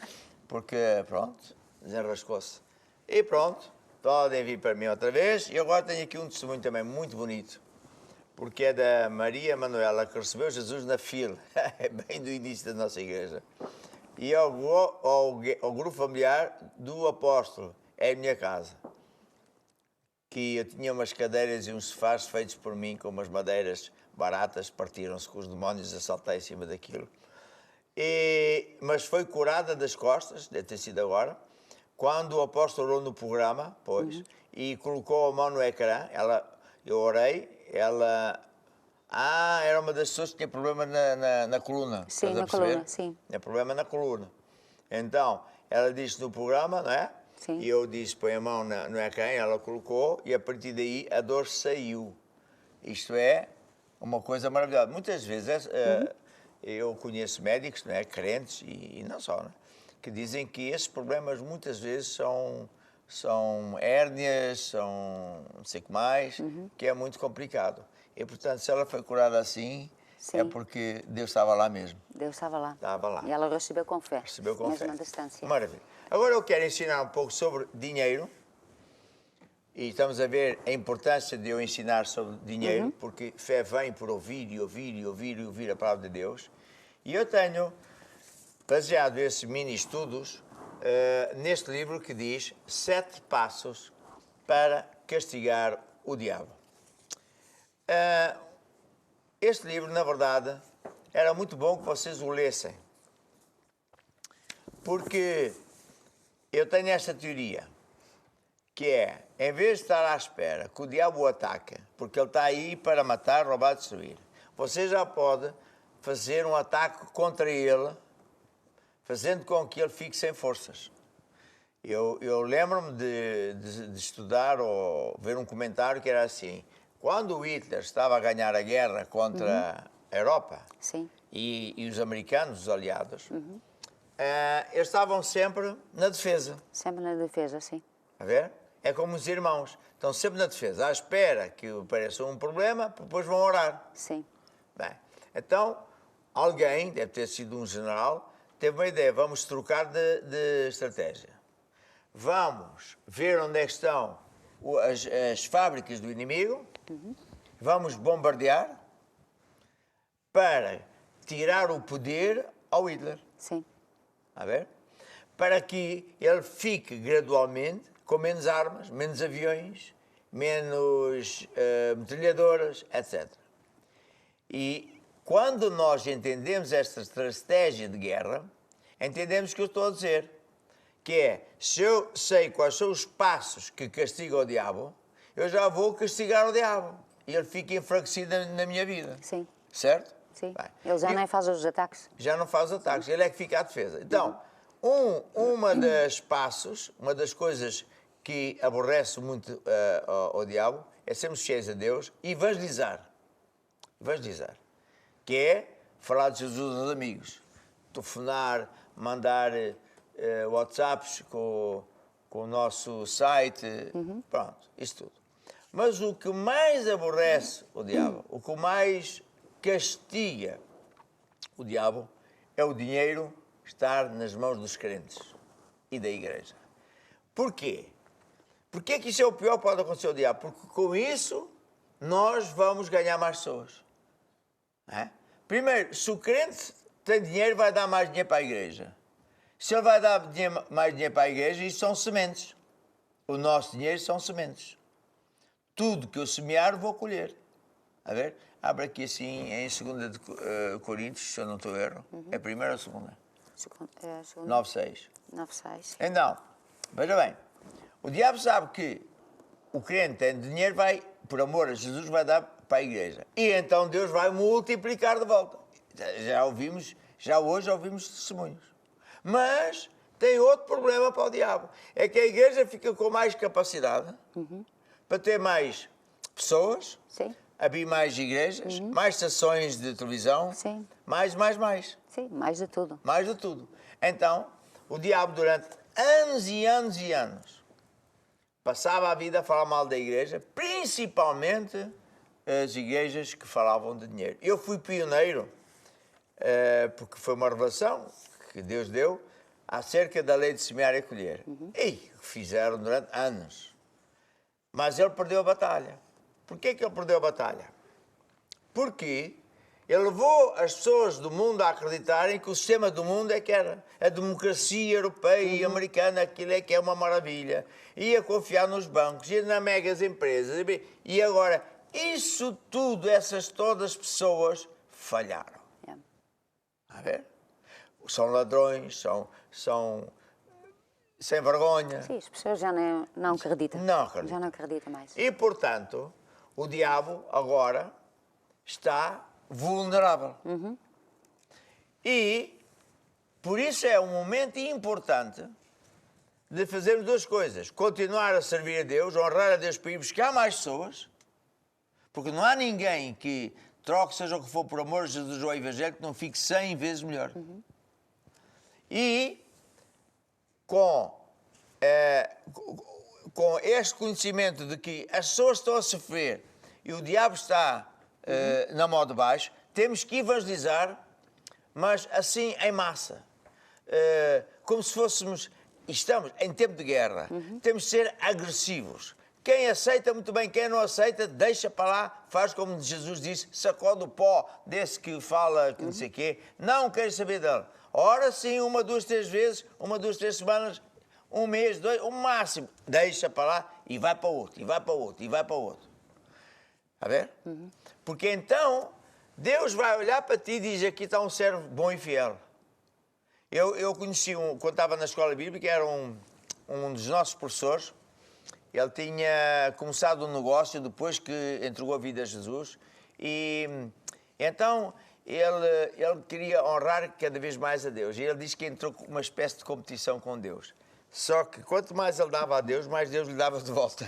Speaker 1: Porque, pronto, desenrascou-se. E pronto, podem vir para mim outra vez. E agora tenho aqui um testemunho também muito bonito. Porque é da Maria Manuela, que recebeu Jesus na fila. É bem do início da nossa igreja. E ao grupo familiar do apóstolo. É a minha casa. Que eu tinha umas cadeiras e uns sofás feitos por mim com umas madeiras baratas, partiram-se com os demónios a saltar em cima daquilo. Mas foi curada das costas, deve ter sido agora, quando o apóstolo orou no programa, e colocou a mão no ecrã, eu orei, ela... era uma das pessoas que tinha problema na coluna.
Speaker 2: Sim, na coluna, sim.
Speaker 1: Tinha problema na coluna. Então, ela disse no programa, não é?
Speaker 2: Sim.
Speaker 1: E eu disse, põe a mão no ecrã, ela colocou, e a partir daí a dor saiu. Isto é uma coisa maravilhosa. Muitas vezes eu conheço médicos, não é, crentes, e não só, não é? Que dizem que esses problemas muitas vezes são hérnias, são não sei o que mais, que é muito complicado. E, portanto, se ela foi curada assim,
Speaker 2: sim,
Speaker 1: é porque Deus estava lá mesmo.
Speaker 2: Deus estava lá.
Speaker 1: Estava lá.
Speaker 2: E ela recebeu com fé.
Speaker 1: Recebeu com fé.
Speaker 2: Mesmo à distância.
Speaker 1: Maravilha. Agora eu quero ensinar um pouco sobre dinheiro. E estamos a ver a importância de eu ensinar sobre dinheiro, porque fé vem por ouvir e ouvir e ouvir e ouvir a palavra de Deus. E eu tenho baseado esses mini-estudos neste livro que diz 7 passos para castigar o diabo. Este livro, na verdade, era muito bom que vocês o lessem, porque eu tenho esta teoria, que é, em vez de estar à espera que o diabo o ataque, porque ele está aí para matar, roubar, destruir, você já pode fazer um ataque contra ele, fazendo com que ele fique sem forças. Eu lembro-me de estudar ou ver um comentário que era assim: quando o Hitler estava a ganhar a guerra contra a Europa,
Speaker 2: sim,
Speaker 1: e os americanos, os aliados, eles estavam sempre na defesa.
Speaker 2: Sempre na defesa, sim.
Speaker 1: A ver? É como os irmãos. Estão sempre na defesa, à espera que apareça um problema, depois vão orar.
Speaker 2: Sim.
Speaker 1: Bem, então, alguém, deve ter sido um general, teve uma ideia: vamos trocar de estratégia. Vamos ver onde é que estão as fábricas do inimigo, vamos bombardear para tirar o poder ao Hitler.
Speaker 2: Sim.
Speaker 1: A ver? Para que ele fique gradualmente com menos armas, menos aviões, menos metralhadoras, etc. E quando nós entendemos esta estratégia de guerra, entendemos o que eu estou a dizer, que é, se eu sei quais são os passos que castigam o diabo, eu já vou castigar o diabo. E ele fica enfraquecido na minha vida.
Speaker 2: Sim.
Speaker 1: Certo?
Speaker 2: Sim.
Speaker 1: Bem,
Speaker 2: Ele já nem faz os ataques.
Speaker 1: Já não faz ataques, ele é que fica à defesa. Então, uma das coisas que aborrece muito ao diabo é sermos cheios a Deus e evangelizar. Evangelizar. Que é falar de Jesus aos amigos. Telefonar, mandar WhatsApps com o nosso site. Pronto, isso tudo. Mas o que mais aborrece o diabo, o que mais castiga o diabo, é o dinheiro estar nas mãos dos crentes e da igreja. Porquê? Porquê que isso é o pior que pode acontecer ao diabo? Porque com isso nós vamos ganhar mais pessoas. É? Primeiro, se o crente tem dinheiro, vai dar mais dinheiro para a igreja. Se ele vai dar mais dinheiro para a igreja, isso são sementes. O nosso dinheiro são sementes. Tudo que eu semear, vou colher. A ver? Abre aqui assim em 2 de Coríntios, se eu não estou a erro. É a primeira ou a segunda? 9:6.
Speaker 2: 9:6.
Speaker 1: Então, veja bem. O diabo sabe que o crente tem dinheiro, vai, por amor a Jesus, vai dar para a igreja. E então Deus vai multiplicar de volta. Já hoje ouvimos testemunhos. Mas tem outro problema para o diabo. É que a igreja fica com mais capacidade para ter mais pessoas.
Speaker 2: Sim.
Speaker 1: abrir mais igrejas, mais estações de televisão,
Speaker 2: Sim.
Speaker 1: mais.
Speaker 2: Sim, mais de tudo.
Speaker 1: Mais de tudo. Então, o diabo durante anos e anos e anos passava a vida a falar mal da igreja, principalmente as igrejas que falavam de dinheiro. Eu fui pioneiro, porque foi uma revelação que Deus deu, acerca da lei de semear e colher. E fizeram durante anos. Mas ele perdeu a batalha. Porquê que ele perdeu a batalha? Porque ele levou as pessoas do mundo a acreditarem que o sistema do mundo é que era a democracia europeia e americana, aquilo é que é uma maravilha. Ia confiar nos bancos, ia nas megas empresas. E agora, isso tudo, essas todas as pessoas falharam. A ver? São ladrões, são sem vergonha.
Speaker 2: Sim, as pessoas já não acreditam.
Speaker 1: Não acreditam.
Speaker 2: Já não acreditam mais.
Speaker 1: E, portanto, o diabo agora está vulnerável. E, por isso é um momento importante de fazermos duas coisas. Continuar a servir a Deus, honrar a Deus para ir buscar mais pessoas, porque não há ninguém que troque, seja o que for, por amor de Jesus ou ao Evangelho, que não fique 100 vezes melhor. E com este conhecimento de que as pessoas estão a sofrer e o diabo está na mão de baixo, temos que evangelizar, mas assim em massa. Como se fôssemos... Estamos em tempo de guerra. Temos de ser agressivos. Quem aceita, muito bem. Quem não aceita, deixa para lá. Faz como Jesus disse, sacode o pó desse que fala, que não sei o quê. Não quero saber dele. Ora sim, 1, 2, 3 vezes, 1, 2, 3 semanas, 1 mês, 2, o máximo. Deixa para lá e vai para o outro, e vai para o outro, e vai para o outro. Está a ver? Porque então, Deus vai olhar para ti e diz, aqui está um servo bom e fiel. Eu conheci, quando estava na escola bíblica, era um dos nossos professores. Ele tinha começado um negócio depois que entregou a vida a Jesus. E então ele queria honrar cada vez mais a Deus. E ele disse que entrou com uma espécie de competição com Deus. Só que quanto mais ele dava a Deus, mais Deus lhe dava de volta.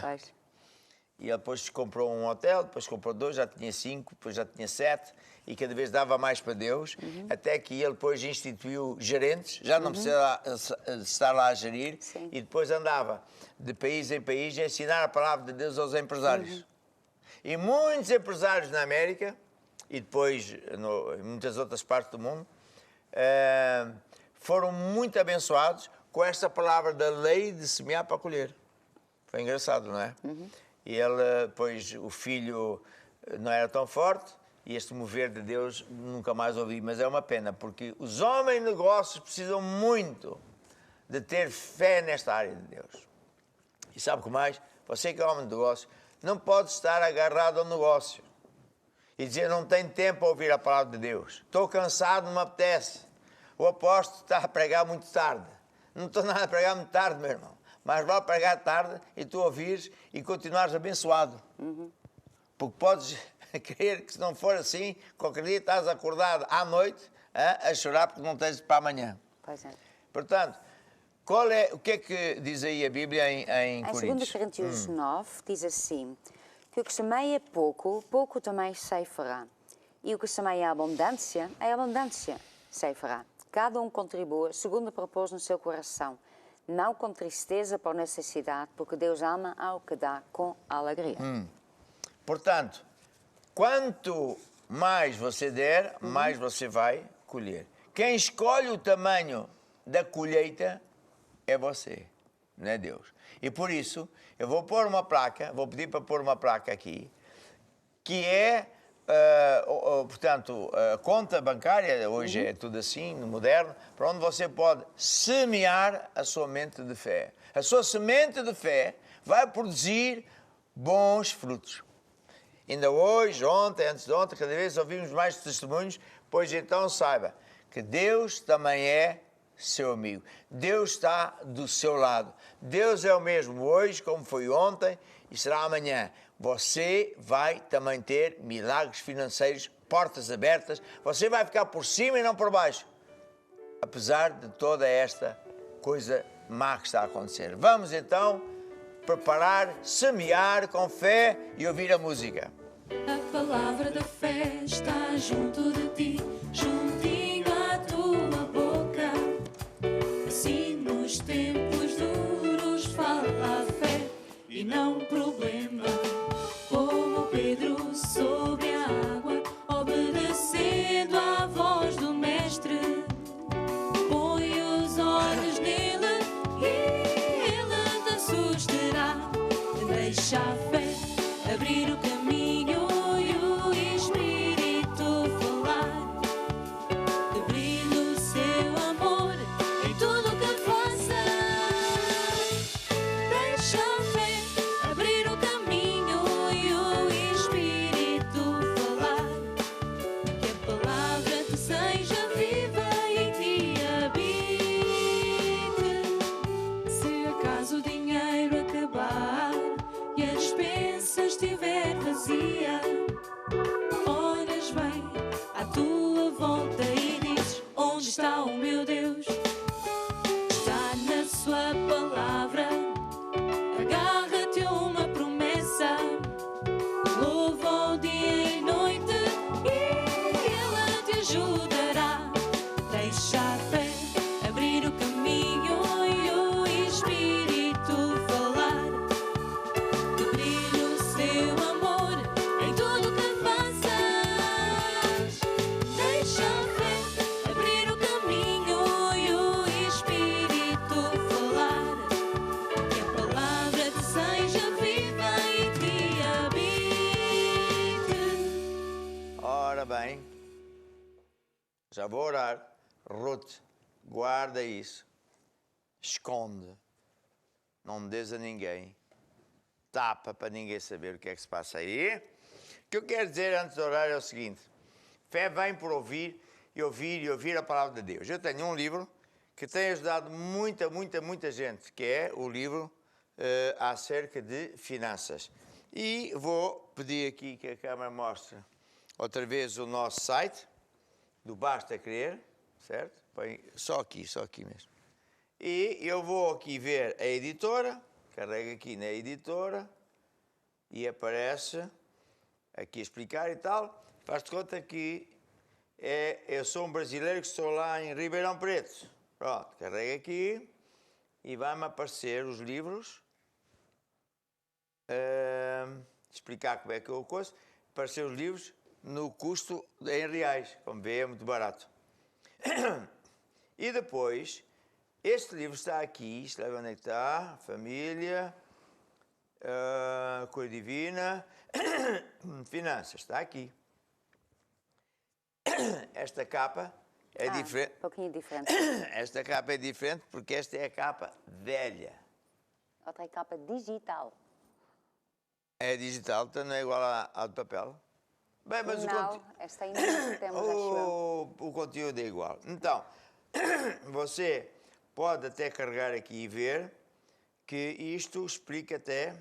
Speaker 1: E ele depois comprou um hotel, depois comprou 2, já tinha 5, depois já tinha 7, e cada vez dava mais para Deus, até que ele depois instituiu gerentes, já não precisa estar lá a gerir, e depois andava de país em país a ensinar a palavra de Deus aos empresários. E muitos empresários na América, e depois em muitas outras partes do mundo, foram muito abençoados com esta palavra da lei de semear para colher. Foi engraçado, não é? E ele, depois, o filho não era tão forte, e este mover de Deus nunca mais ouvi. Mas é uma pena, porque os homens de negócios precisam muito de ter fé nesta área de Deus. E sabe o que mais? Você que é homem de negócio, não pode estar agarrado ao negócio e dizer, não tenho tempo a ouvir a palavra de Deus. Estou cansado, não me apetece. O apóstolo está a pregar muito tarde. Não estou nada a pregar muito tarde, meu irmão. Mas vale pregar tarde e tu ouvires e continuares abençoado. Porque podes crer que se não for assim, qualquer dia estás acordado à noite a chorar porque não tens para amanhã.
Speaker 2: Pois é.
Speaker 1: Portanto, o que é que diz aí a Bíblia em Coríntios?
Speaker 2: Em 2 Coríntios 9 diz assim, que o que semeia pouco, pouco também ceifará. E o que semeia abundância ceifará. Cada um contribua segundo propôs no seu coração, não com tristeza por necessidade, porque Deus ama ao que dá com alegria.
Speaker 1: Portanto, quanto mais você der, mais você vai colher. Quem escolhe o tamanho da colheita é você, não é Deus. E por isso, eu vou pôr uma placa, vou pedir para pôr uma placa aqui, que é, portanto, a conta bancária, hoje é tudo assim, no moderno, para onde você pode semear a sua mente de fé. A sua semente de fé vai produzir bons frutos. Ainda hoje, ontem, antes de ontem, cada vez ouvimos mais testemunhos, pois então saiba que Deus também é seu amigo. Deus está do seu lado. Deus é o mesmo hoje, como foi ontem, e será amanhã. Você vai também ter milagres financeiros, portas abertas. Você vai ficar por cima e não por baixo. Apesar de toda esta coisa má que está a acontecer. Vamos então preparar, semear com fé e ouvir a música.
Speaker 3: palavra da fé está junto de ti, juntinho à tua boca. Assim nos tempos duros fala a fé e não problema. Como Pedro sobre a água, obedecendo à voz do Mestre. Põe os olhos nele e ele te susterá. Deixa a fé abrir o caminho e o Espírito falar. Que brilhe o seu amor em tudo o que faças. Deixa a fé abrir o caminho e o Espírito falar. Que a palavra te seja viva e em ti habite. Se acaso o dinheiro acabar e a despensa estiver vazia, olhas bem à tua volta e dizes: onde está o meu Deus? Está na sua palavra. Agarra-te a uma promessa. Louva o dia e noite e Ele te ajudará. Deixa a fé abrir o caminho e o Espírito falar. Que brilhe o seu amor em tudo o que faças. Deixa a fé abrir o caminho e o Espírito falar. Que a palavra te seja viva e em ti habite.
Speaker 1: Ora bem, já vou orar. Ruth, guarda isso. Esconde. Não me dês a ninguém. Tapa para ninguém saber o que é que se passa aí. O que eu quero dizer antes de orar é o seguinte: fé vem por ouvir e ouvir e ouvir a palavra de Deus. Eu tenho um livro que tem ajudado muita gente, que é o livro acerca de finanças. E vou pedir aqui que a câmera mostre outra vez o nosso site, do Basta Crer, certo? Põe só aqui mesmo. E eu vou aqui ver a editora, carrego aqui na editora e aparece aqui explicar e tal. Faz-te conta que eu sou um brasileiro que estou lá em Ribeirão Preto. Pronto, carrego aqui e vai-me aparecer os livros. Explicar como é que eu coisa. Aparecer os livros no custo em reais. Como vê, é muito barato. E depois, este livro está aqui. Isto leva onde é que está? Família, Cor Divina, Finanças. Está aqui. Esta capa é diferente.
Speaker 2: Um pouquinho diferente.
Speaker 1: Esta capa é diferente porque esta é a capa velha.
Speaker 2: Outra é capa digital.
Speaker 1: É digital, então não é igual à de papel. Bem, mas
Speaker 2: não, esta ainda não temos, acho eu.
Speaker 1: o conteúdo é igual. Então, você pode até carregar aqui e ver que isto explica até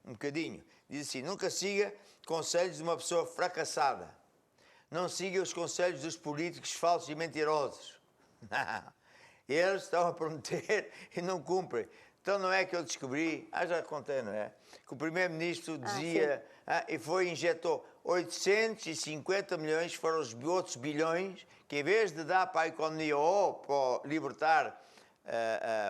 Speaker 1: um bocadinho. Diz assim: nunca siga conselhos de uma pessoa fracassada. Não siga os conselhos dos políticos falsos e mentirosos. Eles estão a prometer e não cumprem. Então não é que eu descobri, já contei, não é? Que o primeiro-ministro dizia, injetou 850 milhões, foram os outros bilhões, que em vez de dar para a economia ou para libertar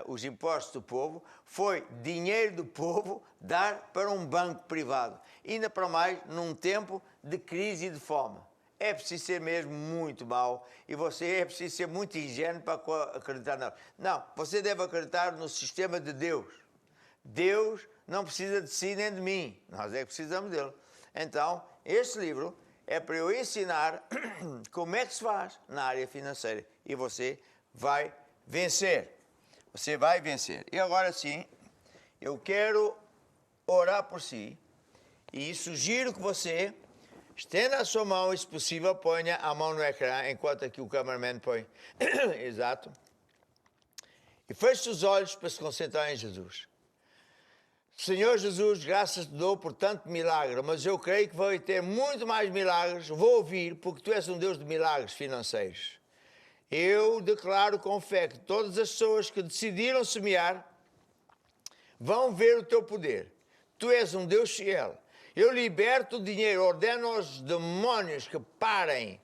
Speaker 1: os impostos do povo, foi dinheiro do povo dar para um banco privado. Ainda para mais num tempo de crise e de fome. É preciso ser mesmo muito mau e você é preciso ser muito ingênuo para acreditar nela. Não, você deve acreditar no sistema de Deus. Deus não precisa de si nem de mim, nós é que precisamos dele. Então, este livro é para eu ensinar como é que se faz na área financeira e você vai vencer. Você vai vencer. E agora sim, eu quero orar por si e sugiro que você estenda a sua mão e, se possível, ponha a mão no ecrã, enquanto aqui o cameraman põe. Exato. E feche os olhos para se concentrar em Jesus. Senhor Jesus, graças te dou por tanto milagre, mas eu creio que vai ter muito mais milagres. Vou ouvir, porque tu és um Deus de milagres financeiros. Eu declaro com fé que todas as pessoas que decidiram semear vão ver o teu poder. Tu és um Deus fiel. Eu liberto o dinheiro, ordeno aos demónios que parem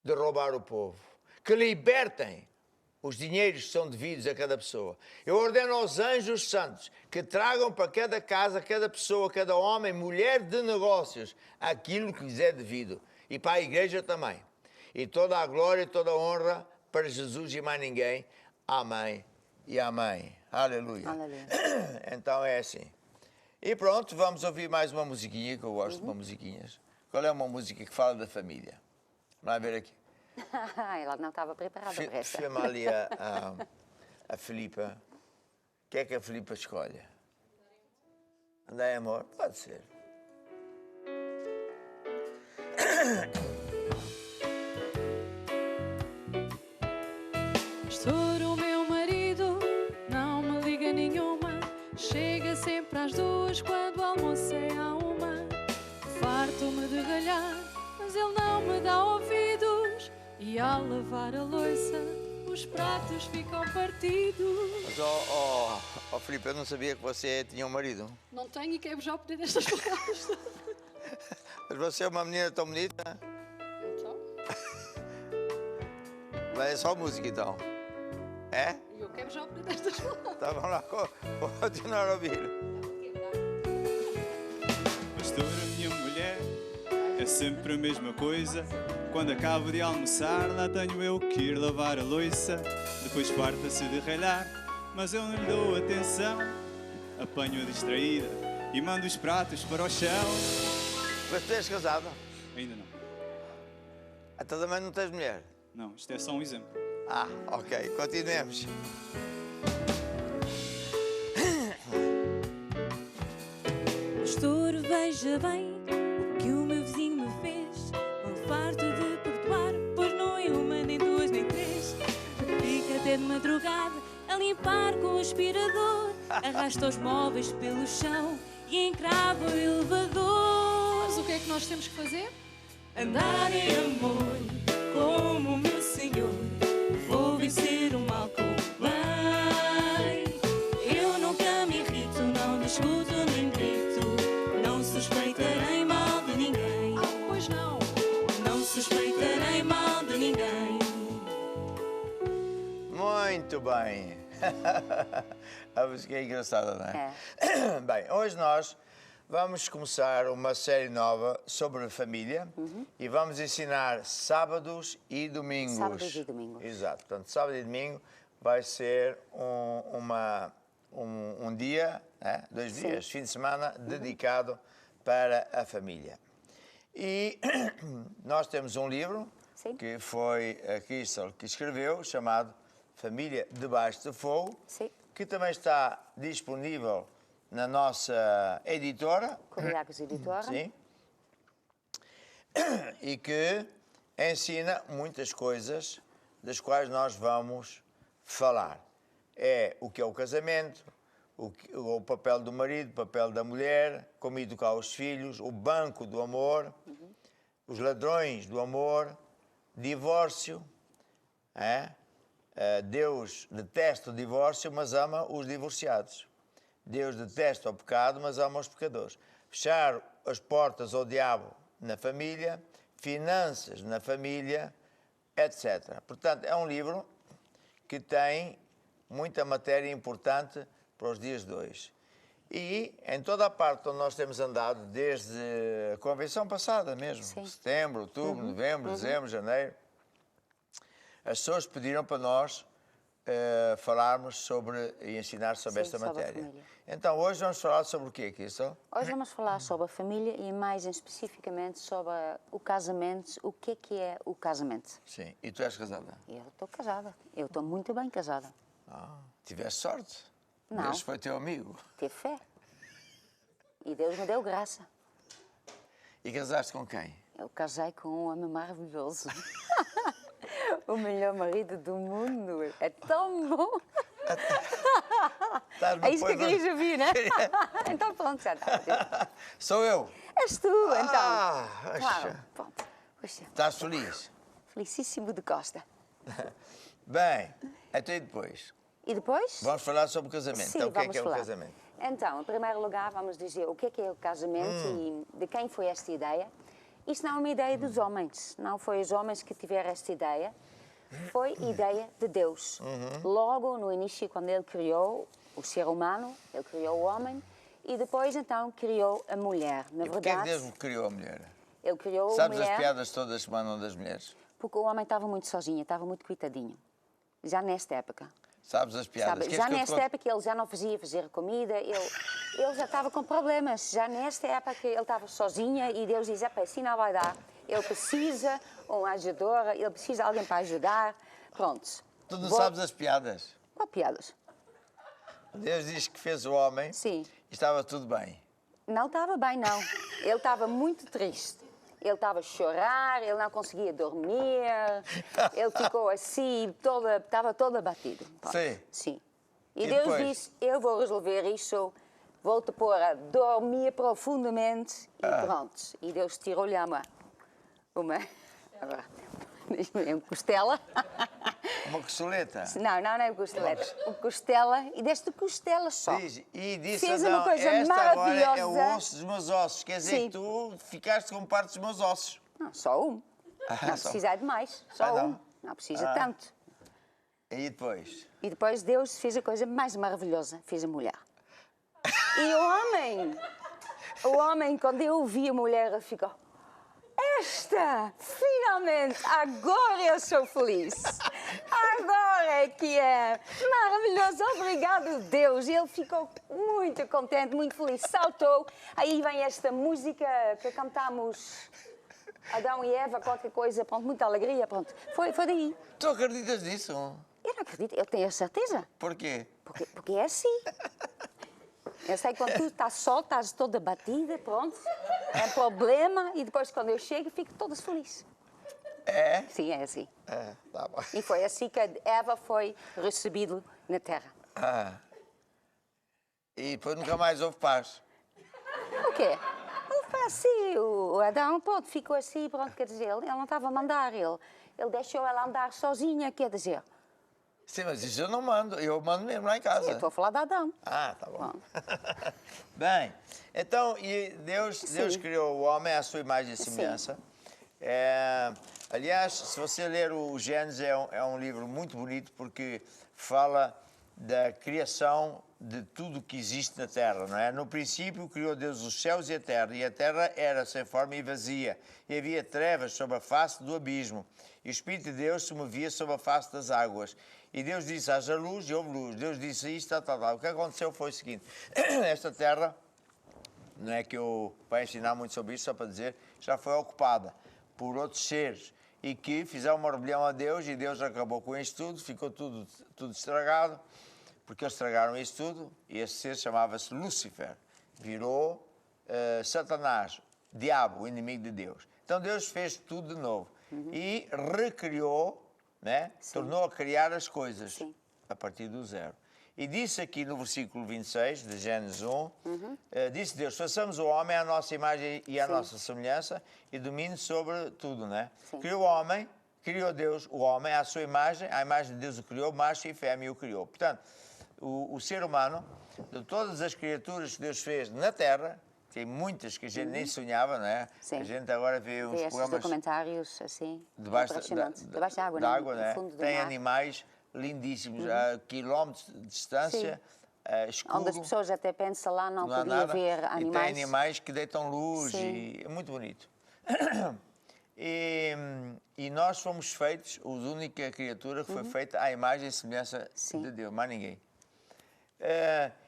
Speaker 1: de roubar o povo, que libertem os dinheiros que são devidos a cada pessoa. Eu ordeno aos anjos santos que tragam para cada casa, cada pessoa, cada homem, mulher de negócios, aquilo que lhes é devido. E para a igreja também. E toda a glória e toda a honra para Jesus e mais ninguém. Amém e amém. Aleluia.
Speaker 2: Aleluia.
Speaker 1: Então é assim. E pronto, vamos ouvir mais uma musiquinha, que eu gosto de uma musiquinhas. Qual é uma música que fala da família? Vamos ver aqui.
Speaker 2: Ela não estava preparada para esta.
Speaker 1: Chama ali a Filipa. O que é que a Filipa escolhe? Andar em amor? Pode ser.
Speaker 3: Pastor, o meu marido não me liga nenhuma. Chega sempre às 2 quando o almoço é à 1. Farto-me de ralhar, mas ele não me dá ouvidos. E ao lavar a louça, os pratos ficam partidos.
Speaker 1: Mas, Filipe, eu não sabia que você tinha um marido.
Speaker 3: Não tenho e quero já pedir estas palavras.
Speaker 1: Mas você é uma menina tão bonita.
Speaker 3: Então?
Speaker 1: Mas é só música, então. É?
Speaker 3: E eu quero já pedir estas palavras.
Speaker 1: Então vamos lá, continuar a ouvir.
Speaker 8: Pastor, a minha mulher é sempre a mesma coisa. Quando acabo de almoçar, lá tenho eu que ir lavar a louça. Depois farta-se de ralhar, mas eu não lhe dou atenção. Apanho-a distraída e mando os pratos para o chão.
Speaker 1: Mas tu és casado?
Speaker 8: Ainda não.
Speaker 1: Então também não tens mulher?
Speaker 8: Não, isto é só um exemplo.
Speaker 1: Ah, ok. Continuemos.
Speaker 3: Pastor, veja bem o que o meu vizinho me fez. Não farto de perdoar, pois não é uma, nem duas, nem três. Fica até de madrugada a limpar com o aspirador. Arrasta os móveis pelo chão e encrava o elevador. Mas o que é que nós temos que fazer? Andar em amor, como o meu Senhor. Vou vencer o mal com o bem. Eu nunca me irrito, não discuto nem grito. Não suspeitarei mal de ninguém. Pois não. Não suspeitarei mal de ninguém.
Speaker 1: Muito bem. A música é engraçada, não é? É. Bem, hoje nós vamos começar uma série nova sobre a família e vamos ensinar sábados e domingos.
Speaker 2: Sábados e domingos.
Speaker 1: Exato. Portanto, sábado e domingo vai ser um dia, né? 2 dias, fim de semana, dedicado para a família. E nós temos um livro que foi a Crystal que escreveu, chamado Família Debaixo de Fogo, que também está disponível na nossa editora.
Speaker 2: Curiacos Editora.
Speaker 1: Sim. E que ensina muitas coisas das quais nós vamos falar. É o que é o casamento, o papel do marido, o papel da mulher, como educar os filhos, o banco do amor, os ladrões do amor, divórcio. Deus detesta o divórcio, mas ama os divorciados. Deus detesta o pecado, mas ama os pecadores. Fechar as portas ao diabo na família, finanças na família, etc. Portanto, é um livro que tem muita matéria importante para os dias de hoje. E em toda a parte onde nós temos andado, desde a convenção passada mesmo, setembro, outubro, novembro, dezembro, janeiro, as pessoas pediram para nós falarmos sobre e ensinar sobre esta matéria. Então, hoje vamos falar sobre o quê, Crystal?
Speaker 2: Hoje vamos falar sobre a família e mais especificamente sobre o casamento. O que é o casamento?
Speaker 1: Sim. E tu és casada?
Speaker 2: Eu estou casada. Eu estou muito bem casada.
Speaker 1: Tiveste sorte?
Speaker 2: Não.
Speaker 1: Deus foi teu amigo.
Speaker 2: Tive fé. E Deus me deu graça.
Speaker 1: E casaste com quem?
Speaker 2: Eu casei com um homem maravilhoso. O melhor marido do mundo. É tão bom. É isso que a igreja viu, né? Então pronto, já está.
Speaker 1: Sou eu?
Speaker 2: És tu, então. Claro, pronto.
Speaker 1: Estás feliz?
Speaker 2: Felicíssimo de Costa.
Speaker 1: Bem, então e depois?
Speaker 2: E depois?
Speaker 1: Vamos falar sobre o casamento.
Speaker 2: Sim,
Speaker 1: então o que é o
Speaker 2: falar.
Speaker 1: casamento?
Speaker 2: Então, em primeiro lugar, vamos dizer o que é o casamento e de quem foi esta ideia. Isto não é uma ideia dos homens, não foi os homens que tiveram esta ideia, foi ideia de Deus. Logo no início, quando Ele criou o ser humano, Ele criou o homem e depois então criou a mulher. Na
Speaker 1: Porquê é que
Speaker 2: verdade,
Speaker 1: Deus criou a mulher?
Speaker 2: Ele criou a
Speaker 1: Sabes
Speaker 2: mulher
Speaker 1: as piadas todas que mandam das mulheres?
Speaker 2: porque o homem estava muito sozinho, estava muito coitadinho. Já nesta época.
Speaker 1: Sabes as piadas?
Speaker 2: Sabe,
Speaker 1: Queres
Speaker 2: já
Speaker 1: que eu te
Speaker 2: nesta
Speaker 1: conte?
Speaker 2: época ele já não fazia fazer comida, ele já estava com problemas. Já nesta época ele estava sozinho e Deus diz, assim não vai dar. Ele precisa uma ajudadora, ele precisa de alguém para ajudar. Pronto.
Speaker 1: Tu não sabes as piadas?
Speaker 2: Qual piadas?
Speaker 1: Deus diz que fez o homem
Speaker 2: Sim.
Speaker 1: e estava tudo bem.
Speaker 2: Não estava bem, não. Ele estava muito triste. Ele estava a chorar, ele não conseguia dormir, ele ficou assim, estava todo abatido. Pronto.
Speaker 1: Sim.
Speaker 2: Sim. E
Speaker 1: E
Speaker 2: Deus
Speaker 1: depois?
Speaker 2: disse, eu vou resolver isso, vou-te pôr a dormir profundamente e pronto. E Deus tirou-lhe agora, uma costela.
Speaker 1: Uma costeleta.
Speaker 2: Não é costeleta. Uma costela, e deste costela só.
Speaker 1: E disse
Speaker 2: Fez
Speaker 1: Adão,
Speaker 2: uma coisa
Speaker 1: esta agora é
Speaker 2: maravilhosa.
Speaker 1: o osso dos meus ossos. Quer dizer
Speaker 2: Sim.
Speaker 1: que tu ficaste com parte dos meus ossos.
Speaker 2: Não, só um. Não
Speaker 1: só.
Speaker 2: precisa de mais, só
Speaker 1: não?
Speaker 2: um. Não precisa tanto.
Speaker 1: E depois?
Speaker 2: E depois Deus fez a coisa mais maravilhosa, fez a mulher. E o homem, quando eu vi a mulher, ficou... Finalmente, agora eu sou feliz. Agora é que é maravilhoso, obrigado Deus. E ele ficou muito contente, muito feliz, saltou. Aí vem esta música que cantamos, Adão e Eva, qualquer coisa, pronto, muita alegria, pronto. Foi daí.
Speaker 1: Tu acreditas nisso?
Speaker 2: Eu não acredito, eu tenho a certeza.
Speaker 1: Porquê?
Speaker 2: Porque é assim. Eu sei que quando tu estás só, estás toda batida, pronto, é problema, e depois quando eu chego, fico toda feliz.
Speaker 1: É?
Speaker 2: Sim, é assim.
Speaker 1: É, tá bom.
Speaker 2: E foi assim que Eva foi recebida na terra.
Speaker 1: E depois nunca mais houve paz.
Speaker 2: O quê? Ele foi assim, o Adão, pronto, ficou assim, pronto, quer dizer, ele não estava a mandar, ele deixou ela andar sozinha, quer dizer.
Speaker 1: Sim, mas isso eu não mando, eu mando mesmo lá em casa.
Speaker 2: Eu estou a falar de Adão.
Speaker 1: Tá bom. Bem, então, e Deus criou o homem à sua imagem e semelhança. Aliás, se você ler o Gênesis, é um livro muito bonito porque fala da criação de tudo que existe na terra, não é? No princípio criou Deus os céus e a terra era sem forma e vazia, e havia trevas sobre a face do abismo, e o Espírito de Deus se movia sobre a face das águas. E Deus disse, haja luz, e houve luz. Deus disse isto, tal. O que aconteceu foi o seguinte, esta terra, não é que eu vou ensinar muito sobre isso, só para dizer, já foi ocupada por outros seres, e que fizeram uma rebelião a Deus, e Deus acabou com isto tudo, ficou tudo estragado, porque eles estragaram isso tudo, e esse ser chamava-se Lúcifer, virou Satanás, diabo, o inimigo de Deus. Então Deus fez tudo de novo, e recriou, né? Tornou a criar as coisas a partir do zero. E disse aqui no versículo 26 de Gênesis 1, disse Deus, façamos o homem à nossa imagem e à nossa semelhança e domine sobre tudo, né? Criou Deus o homem à sua imagem, à imagem de Deus o criou, macho e fêmea o criou. Portanto, o ser humano, de todas as criaturas que Deus fez na Terra, tem muitas que a gente nem sonhava, não é?
Speaker 2: Sim.
Speaker 1: A gente agora vê uns programas
Speaker 2: documentários assim,
Speaker 1: debaixo
Speaker 2: debaixo da água,
Speaker 1: d'água,
Speaker 2: no
Speaker 1: né?
Speaker 2: fundo do
Speaker 1: Tem
Speaker 2: mar.
Speaker 1: animais lindíssimos, a quilómetros de distância, escuro.
Speaker 2: Onde as pessoas até pensam lá não
Speaker 1: há
Speaker 2: podia
Speaker 1: nada,
Speaker 2: ver
Speaker 1: e
Speaker 2: animais.
Speaker 1: tem animais que deitam luz,
Speaker 2: Sim.
Speaker 1: e é muito bonito. E nós fomos feitos, a única criatura que foi feita à imagem e semelhança de Deus, mais ninguém.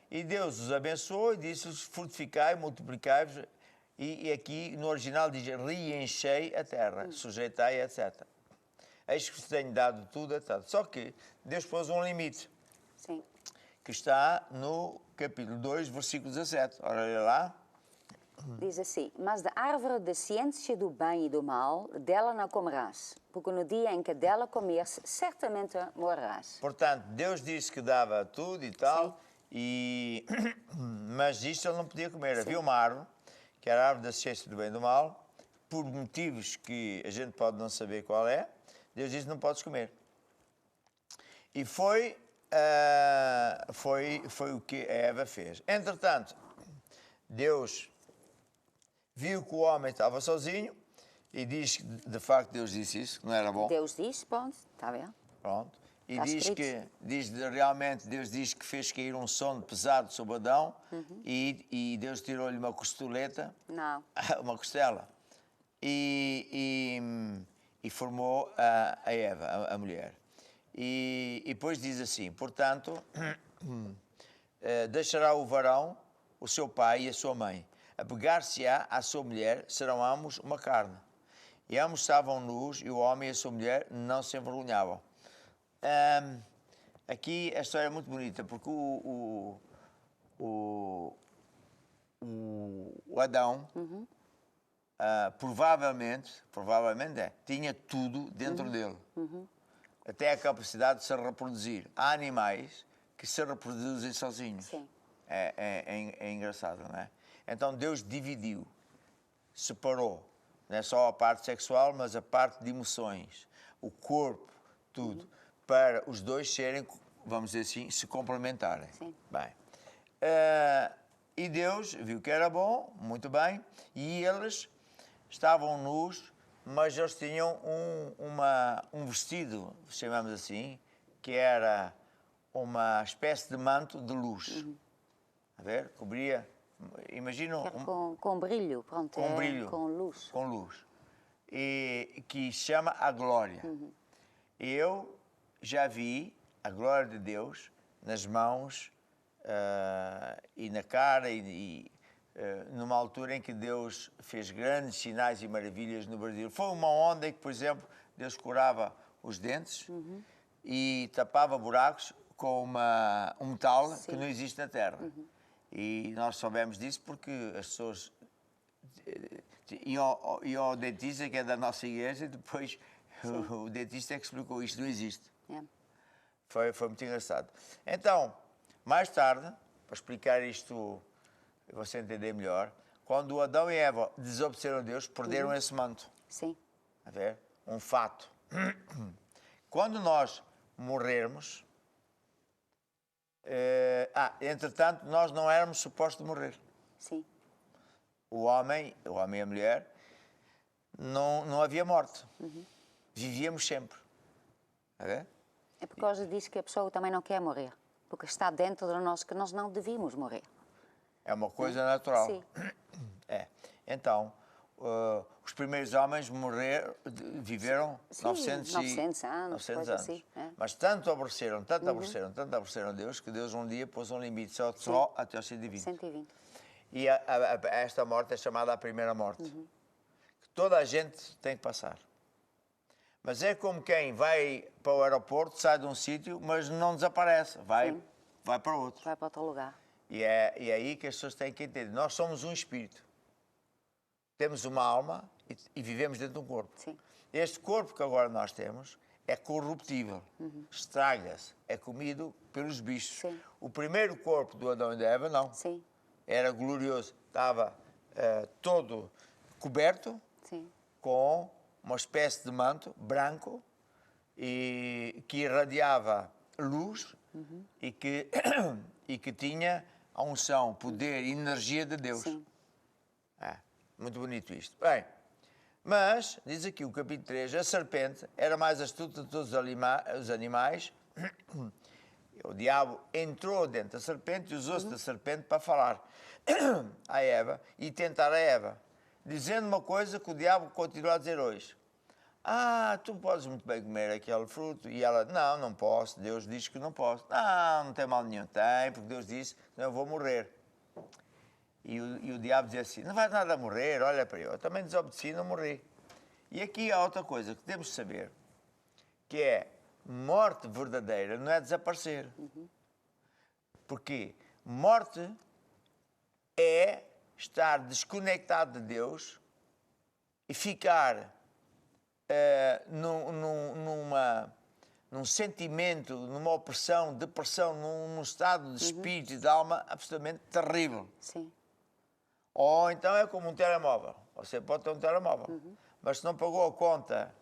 Speaker 1: E Deus os abençoou e disse-lhes, frutificai, multiplicai-vos, e aqui no original diz, reenchei a terra, sujeitai, etc. Eis que vos tenho dado tudo, etc. Só que Deus pôs um limite, que está no capítulo 2, versículo 17. Ora, olha lá.
Speaker 2: Diz assim, mas da árvore da ciência do bem e do mal, dela não comerás, porque no dia em que dela comeres, certamente morrerás.
Speaker 1: Portanto, Deus disse que dava tudo e tal, mas disto ele não podia comer. Havia uma árvore, que era a árvore da ciência do bem e do mal, por motivos que a gente pode não saber qual é, Deus disse não podes comer. E foi foi o que a Eva fez. Entretanto, Deus viu que o homem estava sozinho e diz que, de facto, Deus disse isso, que não era bom.
Speaker 2: Deus disse, pronto, está bem.
Speaker 1: Pronto. E
Speaker 2: Está
Speaker 1: diz
Speaker 2: escrito.
Speaker 1: que, realmente, Deus diz que fez cair um sono pesado sobre Adão e Deus tirou-lhe uma costeleta,
Speaker 2: Não.
Speaker 1: uma costela, e formou a Eva, a mulher. E depois diz assim, portanto, deixará o varão, o seu pai e a sua mãe, apegar-se-á à sua mulher, serão ambos uma carne. E ambos estavam nus, e o homem e a sua mulher não se envergonhavam. Aqui a história é muito bonita, porque o Adão provavelmente tinha tudo dentro dele. Até a capacidade de se reproduzir. Há animais que se reproduzem sozinhos.
Speaker 2: Sim.
Speaker 1: É engraçado, não é? Então Deus dividiu, separou, não é só a parte sexual, mas a parte de emoções, o corpo, tudo, para os dois serem, vamos dizer assim, se complementarem.
Speaker 2: Sim.
Speaker 1: Bem, e Deus viu que era bom, muito bem, e eles estavam nus, mas eles tinham um vestido, chamamos assim, que era uma espécie de manto de luz. A ver, cobria, imagina
Speaker 2: Com brilho, pronto.
Speaker 1: com brilho,
Speaker 2: Com luz.
Speaker 1: com luz, e que se chama a glória. Eu já vi a glória de Deus nas mãos e na cara numa altura em que Deus fez grandes sinais e maravilhas no Brasil. Foi uma onda em que, por exemplo, Deus curava os dentes e tapava buracos com um metal que não existe na Terra. E nós soubemos disso porque as pessoas iam ao dentista, que é da nossa igreja, e depois o dentista é que explicou isto, não existe. Foi muito engraçado. Então, mais tarde, para explicar isto, você entender melhor, quando Adão e Eva desobedeceram a Deus, perderam esse manto.
Speaker 2: Sim.
Speaker 1: A ver? Um fato. Quando nós morrermos, entretanto, nós não éramos supostos morrer.
Speaker 2: Sim.
Speaker 1: O homem e a mulher, não havia morte. Vivíamos sempre. A ver?
Speaker 2: É por causa disso que a pessoa também não quer morrer. Porque está dentro de nós que nós não devíamos morrer.
Speaker 1: É uma coisa natural.
Speaker 2: Sim.
Speaker 1: Então, os primeiros homens viveram 900
Speaker 2: anos, coisa assim.
Speaker 1: Mas tanto aborreceram a Deus, que Deus um dia pôs um limite só até aos 120.
Speaker 2: 120.
Speaker 1: E esta morte é chamada a primeira morte. Que toda a gente tem que passar. Mas é como quem vai para o aeroporto, sai de um sítio, mas não desaparece. Vai para outro.
Speaker 2: Vai para outro lugar.
Speaker 1: E é aí que as pessoas têm que entender. Nós somos um espírito. Temos uma alma e vivemos dentro de um corpo.
Speaker 2: Sim.
Speaker 1: Este corpo que agora nós temos é corruptível. Estraga-se. É comido pelos bichos.
Speaker 2: Sim.
Speaker 1: O primeiro corpo do Adão e da Eva, não.
Speaker 2: Sim.
Speaker 1: Era glorioso. Estava todo coberto
Speaker 2: Sim.
Speaker 1: com uma espécie de manto branco e que irradiava luz e que tinha a unção, poder e energia de Deus.
Speaker 2: Sim.
Speaker 1: Muito bonito isto. Bem, mas, diz aqui o capítulo 3, a serpente era mais astuta de todos os animais. O diabo entrou dentro da serpente e usou-se da serpente para falar a Eva e tentar a Eva, dizendo uma coisa que o diabo continua a dizer hoje. Tu podes muito bem comer aquele fruto. E ela, não posso, Deus diz que não posso. Não tem mal nenhum, tem, porque Deus disse que eu vou morrer. E o diabo dizia assim, não vai nada morrer, olha para eu também desobedeci e não morri. E aqui há outra coisa que temos de saber, que é morte verdadeira não é desaparecer. Porque morte é estar desconectado de Deus e ficar num sentimento, numa opressão, depressão, num estado de espírito e de alma absolutamente terrível.
Speaker 2: Sim.
Speaker 1: Ou então é como um telemóvel. Você pode ter um telemóvel, mas se não pagou a conta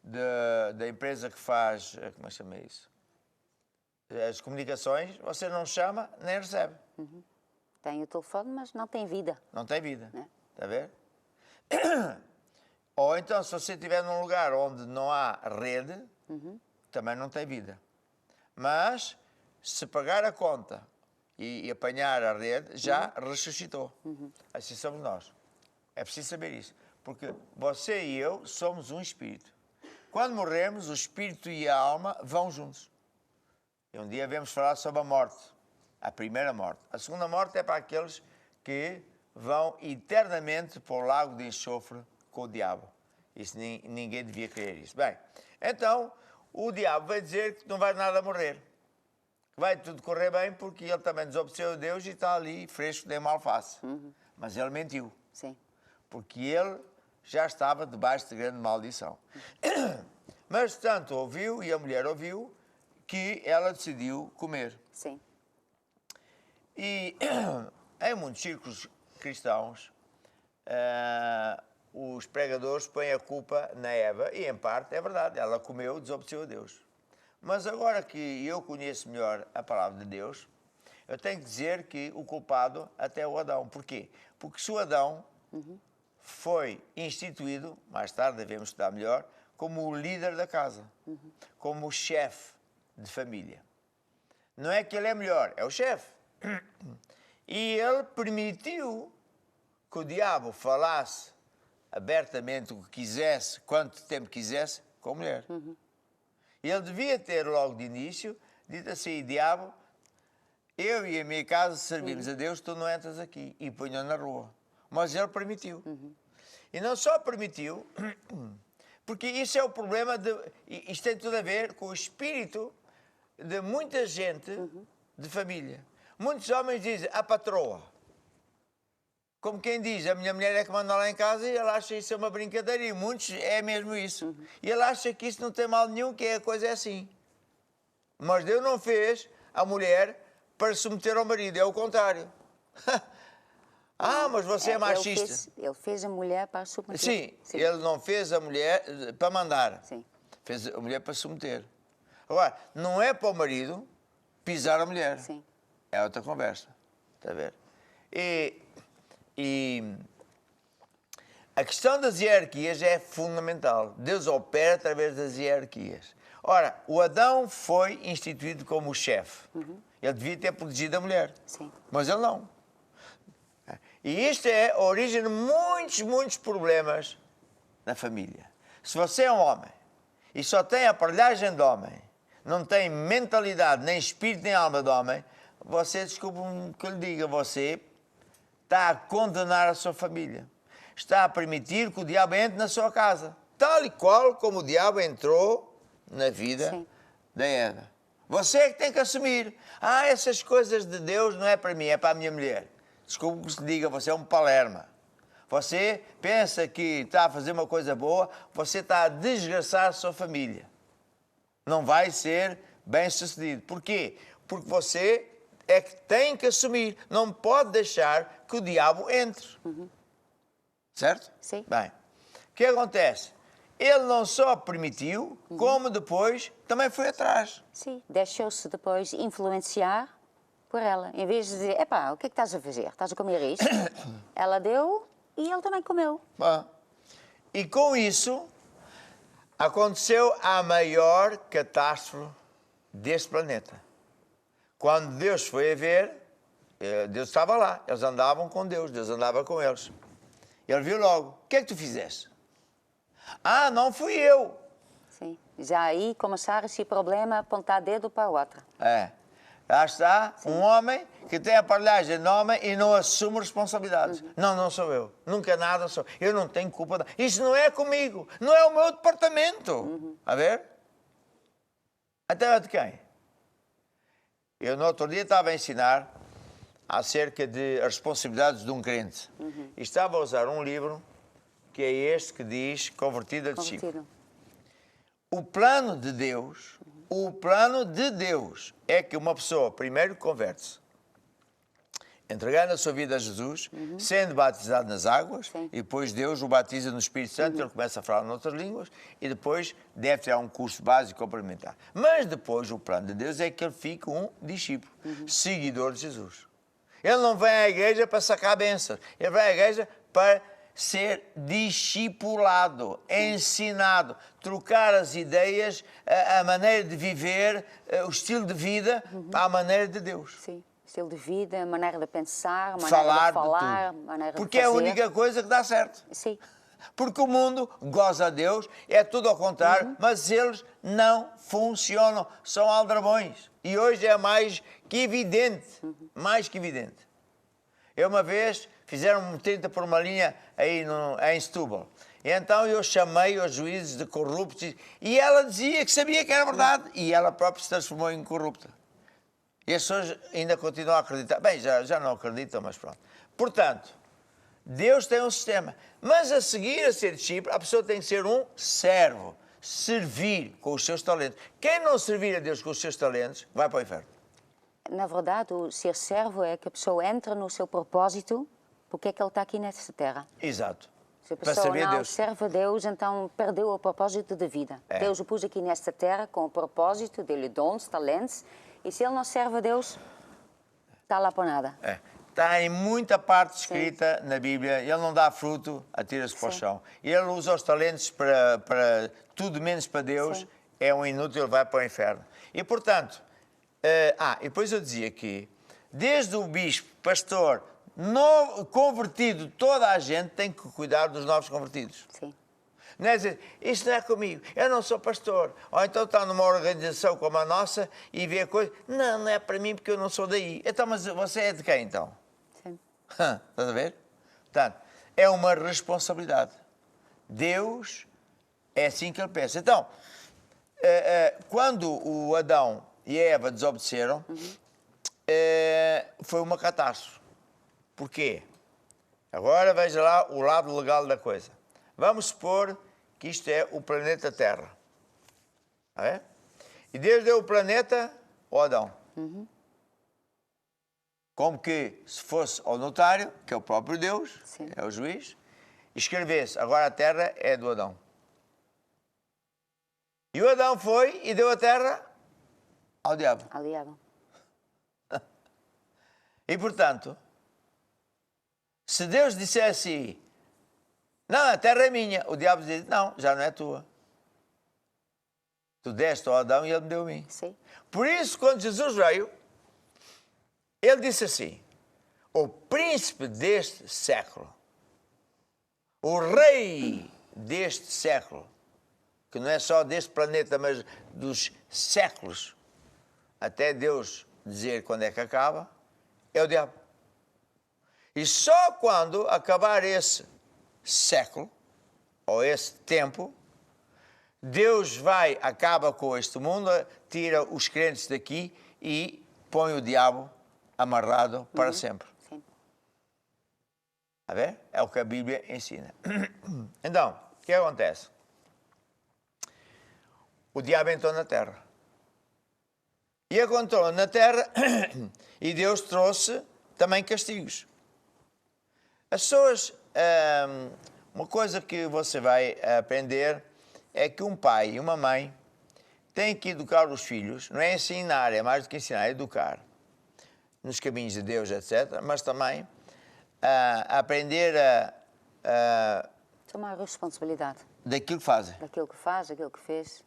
Speaker 1: da empresa que faz, como é que chama isso? as comunicações, você não chama nem recebe.
Speaker 2: Tem o telefone, mas não tem vida.
Speaker 1: Não tem vida.
Speaker 2: Né?
Speaker 1: Está a ver? Ou então, se você estiver num lugar onde não há rede, também não tem vida. Mas, se pagar a conta e apanhar a rede, já ressuscitou. Assim somos nós. É preciso saber isso. Porque você e eu somos um espírito. Quando morremos, o espírito e a alma vão juntos. E um dia vamos falar sobre a morte. A primeira morte. A segunda morte é para aqueles que vão eternamente para o lago de enxofre com o diabo. Isso ninguém devia crer isso. Bem, então o diabo vai dizer que não vai nada morrer. Vai tudo correr bem porque ele também desobedeceu a Deus e está ali fresco de uma alface. Mas ele mentiu.
Speaker 2: Sim.
Speaker 1: Porque ele já estava debaixo de grande maldição. Mas tanto ouviu, e a mulher ouviu, que ela decidiu comer.
Speaker 2: Sim.
Speaker 1: E em muitos círculos cristãos, os pregadores põem a culpa na Eva, e em parte é verdade, ela comeu, desobedeceu a Deus. Mas agora que eu conheço melhor a palavra de Deus, eu tenho que dizer que o culpado até é o Adão. Porquê? Porque se o Adão foi instituído, mais tarde devemos estudar melhor, como o líder da casa, como o chefe de família. Não é que ele é melhor, é o chefe. E ele permitiu que o diabo falasse abertamente o que quisesse, quanto tempo quisesse, com a mulher. E ele devia ter logo de início dito assim: diabo, eu e a minha casa servimos a Deus, tu não entras aqui. E punham na rua. Mas ele permitiu. E não só permitiu, porque isso é o problema, isto tem tudo a ver com o espírito de muita gente de família. Muitos homens dizem, a patroa. Como quem diz, a minha mulher é que manda lá em casa, e ele acha isso uma brincadeira, e muitos é mesmo isso. E ele acha que isso não tem mal nenhum, que a coisa é assim. Mas Deus não fez a mulher para se submeter ao marido, é o contrário. Mas você é machista.
Speaker 2: Ele fez a mulher para submeter.
Speaker 1: Sim, ele não fez a mulher para mandar.
Speaker 2: Sim.
Speaker 1: Fez a mulher para submeter. Agora, não é para o marido pisar a mulher.
Speaker 2: Sim.
Speaker 1: É outra conversa. Está a ver? E a questão das hierarquias é fundamental. Deus opera através das hierarquias. Ora, o Adão foi instituído como o chefe. Ele devia ter protegido a mulher.
Speaker 2: Sim.
Speaker 1: Mas ele não. E isto é a origem de muitos problemas na família. Se você é um homem e só tem a aparelhagem de homem, não tem mentalidade, nem espírito, nem alma de homem, você, desculpe-me que eu lhe diga, você está a condenar a sua família. Está a permitir que o diabo entre na sua casa. Tal e qual como o diabo entrou na vida da Eva. Você é que tem que assumir. Essas coisas de Deus não é para mim, é para a minha mulher. Desculpe que se diga, você é um palerma. Você pensa que está a fazer uma coisa boa, você está a desgraçar a sua família. Não vai ser bem sucedido. Porquê? Porque você é que tem que assumir. Não pode deixar que o diabo entre. Certo?
Speaker 2: Sim.
Speaker 1: Bem, o que acontece? Ele não só permitiu, como depois também foi atrás.
Speaker 2: Sim, deixou-se depois influenciar por ela. Em vez de dizer, epá, o que é que estás a fazer? Estás a comer isto? Ela deu e ele também comeu.
Speaker 1: E com isso, aconteceu a maior catástrofe deste planeta. Quando Deus foi a ver, Deus estava lá, eles andavam com Deus, Deus andava com eles. Ele viu logo, o que é que tu fizeste? Não fui eu.
Speaker 2: Sim, já aí começaram esse problema, apontar dedo para o outro.
Speaker 1: Lá está um homem que tem a aparelhagem de homem e não assume responsabilidades. Não sou eu. Nunca nada sou. Eu não tenho culpa. Isso não é comigo. Não é o meu departamento. A ver? Até de quem? Eu no outro dia estava a ensinar acerca de as responsabilidades de um crente. E estava a usar um livro que é este que diz Convertido a Discípulo. O plano de Deus é que uma pessoa primeiro converte-se entregando a sua vida a Jesus, sendo batizado nas águas,
Speaker 2: Sim.
Speaker 1: e depois Deus o batiza no Espírito Santo, ele começa a falar noutras línguas, e depois deve ter um curso básico complementar. Mas depois o plano de Deus é que ele fique um discípulo, seguidor de Jesus. Ele não vem à igreja para sacar bênçãos, ele vem à igreja para ser discipulado, ensinado, trocar as ideias, a maneira de viver, o estilo de vida, à maneira de Deus.
Speaker 2: Sim. Estilo de vida, maneira de pensar, maneira
Speaker 1: Falar
Speaker 2: de falar,
Speaker 1: de tudo.
Speaker 2: maneira
Speaker 1: Porque
Speaker 2: de fazer.
Speaker 1: é a única coisa que dá certo.
Speaker 2: Sim.
Speaker 1: Porque o mundo goza a Deus, é tudo ao contrário, mas eles não funcionam, são aldrabões. E hoje é mais que evidente, mais que evidente. Eu uma vez fizeram 30 por uma linha aí em Setúbal. E então eu chamei os juízes de corruptos e ela dizia que sabia que era verdade e ela própria se transformou em corrupta. E as pessoas ainda continuam a acreditar. Bem, já não acreditam, mas pronto. Portanto, Deus tem um sistema. Mas a seguir a ser discípulo, a pessoa tem que ser um servo. Servir com os seus talentos. Quem não servir a Deus com os seus talentos, vai para o inferno.
Speaker 2: Na verdade, o ser servo é que a pessoa entra no seu propósito, porque é que ele está aqui nesta terra.
Speaker 1: Exato.
Speaker 2: Se a
Speaker 1: Para
Speaker 2: pessoa
Speaker 1: servir a
Speaker 2: não
Speaker 1: Deus.
Speaker 2: serve a Deus, então perdeu o propósito de vida.
Speaker 1: É.
Speaker 2: Deus o pôs aqui nesta terra com o propósito, deu-lhe dons, talentos, e se ele não serve a Deus, está lá para nada.
Speaker 1: É. Está em muita parte escrita na Bíblia, ele não dá fruto, atira-se para o
Speaker 2: Sim.
Speaker 1: chão. E ele usa os talentos para tudo menos para Deus,
Speaker 2: Sim.
Speaker 1: é um inútil, ele vai para o inferno. E portanto, e depois eu dizia que, desde o bispo, pastor, convertido, toda a gente tem que cuidar dos novos convertidos.
Speaker 2: Sim.
Speaker 1: Não é dizer, isto não é comigo, eu não sou pastor. Ou então está numa organização como a nossa e vê a coisa, não é para mim porque eu não sou daí. Então, mas você é de quem então?
Speaker 2: Sim.
Speaker 1: Estás a ver? Portanto, é uma responsabilidade. Deus é assim que ele pensa. Então, quando o Adão e a Eva desobedeceram, foi uma catástrofe. Porquê? Agora veja lá o lado legal da coisa. Vamos supor que isto é o planeta Terra. É? E Deus deu o planeta ao Adão. Como que se fosse ao notário, que é o próprio Deus,
Speaker 2: Sim.
Speaker 1: é o juiz, escrevesse, agora a terra é do Adão. E o Adão foi e deu a terra ao diabo.
Speaker 2: Aliado.
Speaker 1: E portanto, se Deus dissesse, não, a terra é minha, o diabo diz, não, já não é tua. Tu deste ao Adão e ele me deu a mim.
Speaker 2: Sim.
Speaker 1: Por isso, quando Jesus veio, ele disse assim, o príncipe deste século, o rei deste século, que não é só deste planeta, mas dos séculos, até Deus dizer quando é que acaba, é o diabo. E só quando acabar esse século, ou esse tempo, Deus acaba com este mundo, tira os crentes daqui e põe o diabo amarrado para sempre.
Speaker 2: Sim.
Speaker 1: Está a ver? É o que a Bíblia ensina. Então, o que acontece? O diabo entrou na terra. E entrou na terra e Deus trouxe também castigos. As pessoas, uma coisa que você vai aprender é que um pai e uma mãe têm que educar os filhos, não é ensinar, é mais do que ensinar, é educar, nos caminhos de Deus, etc., mas também aprender a
Speaker 2: Tomar responsabilidade
Speaker 1: daquilo que fazem.
Speaker 2: daquilo que faz, daquilo que fez.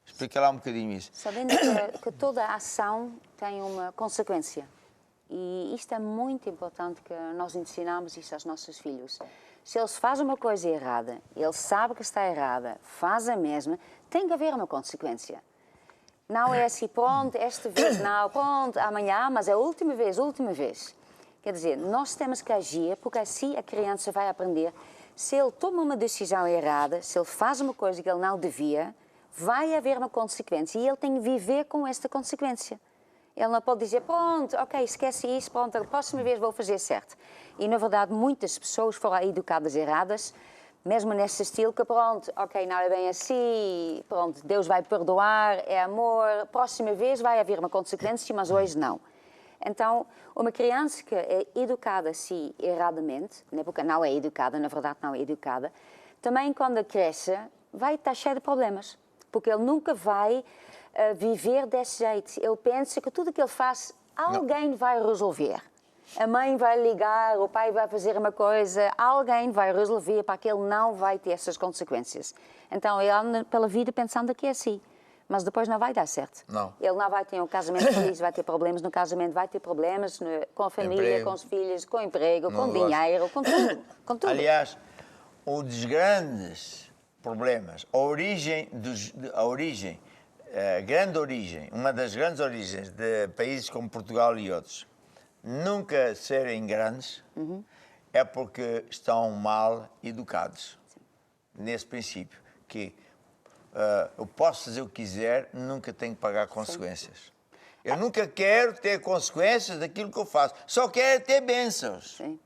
Speaker 1: Explica lá um bocadinho isso.
Speaker 2: Sabendo que toda ação tem uma consequência. E isto é muito importante que nós ensinamos isto aos nossos filhos. Se eles fazem uma coisa errada, ele sabe que está errada, faz a mesma, tem que haver uma consequência. Não é assim, pronto, esta vez não, pronto, amanhã, mas é a última vez, última vez. Quer dizer, nós temos que agir, porque assim a criança vai aprender. Se ele toma uma decisão errada, se ele faz uma coisa que ele não devia, vai haver uma consequência e ele tem que viver com esta consequência. Ele não pode dizer, pronto, ok, esquece isso, pronto, a próxima vez vou fazer certo. E, na verdade, muitas pessoas foram educadas erradas, mesmo nesse estilo, que pronto, ok, não é bem assim, pronto, Deus vai perdoar, é amor, próxima vez vai haver uma consequência, mas hoje não. Então, uma criança que é educada assim erradamente, né, porque não é educada, na verdade não é educada, também quando cresce vai estar cheio de problemas, porque ele nunca vai viver desse jeito. Ele pensa que tudo que ele faz, alguém vai resolver. A mãe vai ligar, o pai vai fazer uma coisa, alguém vai resolver para que ele não vai ter essas consequências. Então, ele anda pela vida pensando que é assim. Mas depois não vai dar certo.
Speaker 1: Não.
Speaker 2: Ele não vai ter um casamento feliz, vai ter problemas no casamento, vai ter problemas com a família,
Speaker 1: Emprego.
Speaker 2: Com os filhos, com o emprego, com o
Speaker 1: Negócio.
Speaker 2: dinheiro, com tudo. Com tudo.
Speaker 1: Aliás, um dos grandes problemas, uma das grandes origens de países como Portugal e outros, nunca serem grandes, é porque estão mal educados. Nesse princípio, que eu posso fazer o que quiser, nunca tenho que pagar consequências. Eu nunca quero ter consequências daquilo que eu faço, só quero ter bênçãos.
Speaker 2: Sim.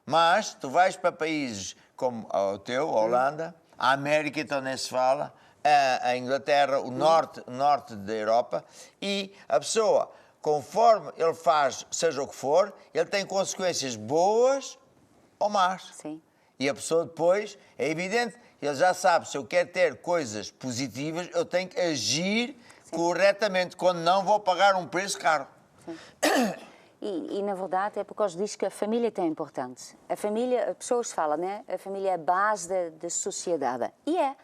Speaker 1: Mas tu vais para países como o teu, a Holanda, a América, então nem se fala, a Inglaterra, o norte da Europa, e a pessoa, conforme ele faz, seja o que for, ele tem consequências boas ou más.
Speaker 2: Sim.
Speaker 1: E a pessoa depois, é evidente, ele já sabe, se eu quero ter coisas positivas, eu tenho que agir corretamente, quando não vou pagar um preço caro.
Speaker 2: E, na verdade, é por causa disso que a família é tão importante. A família, as pessoas falam, né? A família é a base da sociedade. E é,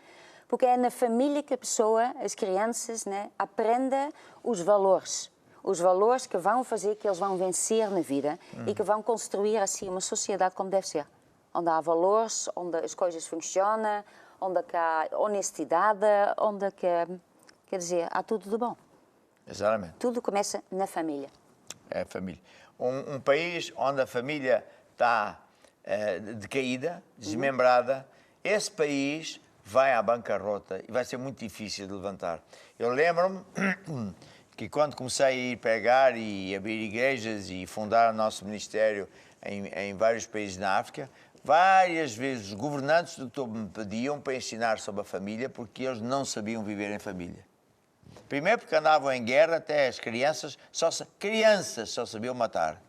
Speaker 2: porque é na família que a pessoa, as crianças, né, aprendem os valores. Os valores que vão fazer que eles vão vencer na vida e que vão construir, assim, uma sociedade como deve ser. Onde há valores, onde as coisas funcionam, onde há honestidade, onde quer dizer, há tudo de bom.
Speaker 1: Exatamente.
Speaker 2: Tudo começa na família.
Speaker 1: É a família. Um país onde a família está decaída, desmembrada, esse país vai à bancarrota e vai ser muito difícil de levantar. Eu lembro-me que quando comecei a ir pregar e abrir igrejas e fundar o nosso ministério em vários países na África, várias vezes os governantes do todo me pediam para ensinar sobre a família porque eles não sabiam viver em família. Primeiro porque andavam em guerra, até as crianças só sabiam matar.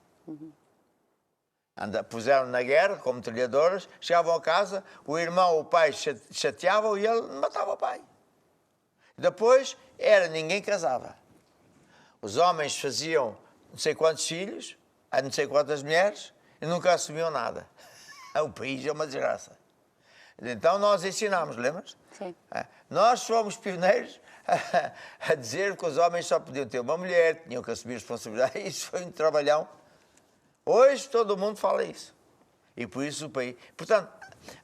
Speaker 1: Puseram na guerra como trilhadoras, chegavam a casa, o irmão, o pai chateavam e ele matava o pai. Depois ninguém casava. Os homens faziam não sei quantos filhos, a não sei quantas mulheres, e nunca assumiam nada. O país é uma desgraça. Então nós ensinámos, lembras?
Speaker 2: Sim.
Speaker 1: Nós fomos pioneiros a dizer que os homens só podiam ter uma mulher, tinham que assumir responsabilidade. Isso foi um trabalhão. Hoje todo mundo fala isso. E por isso o país... Portanto,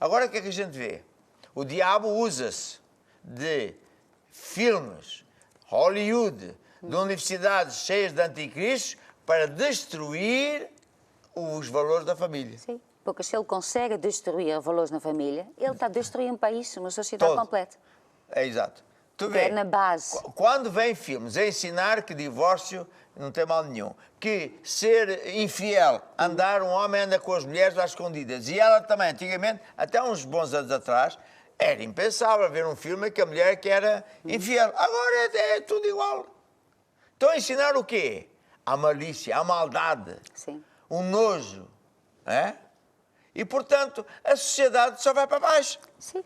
Speaker 1: agora o que é que a gente vê? O diabo usa-se de filmes, Hollywood, de universidades cheias de anticristos para destruir os valores da família.
Speaker 2: Sim, porque se ele consegue destruir valores na família, ele está a destruir um país, uma sociedade completa.
Speaker 1: É exato. Tu
Speaker 2: É
Speaker 1: vê,
Speaker 2: na base.
Speaker 1: quando vem filmes a ensinar que divórcio não tem mal nenhum, que ser infiel, um homem anda com as mulheres às escondidas, e ela também, antigamente, até uns bons anos atrás, era impensável ver um filme em que a mulher que era infiel. Agora é tudo igual. Estão a ensinar o quê? A malícia, a maldade,
Speaker 2: Sim.
Speaker 1: o nojo. E, portanto, a sociedade só vai para baixo.
Speaker 2: Sim.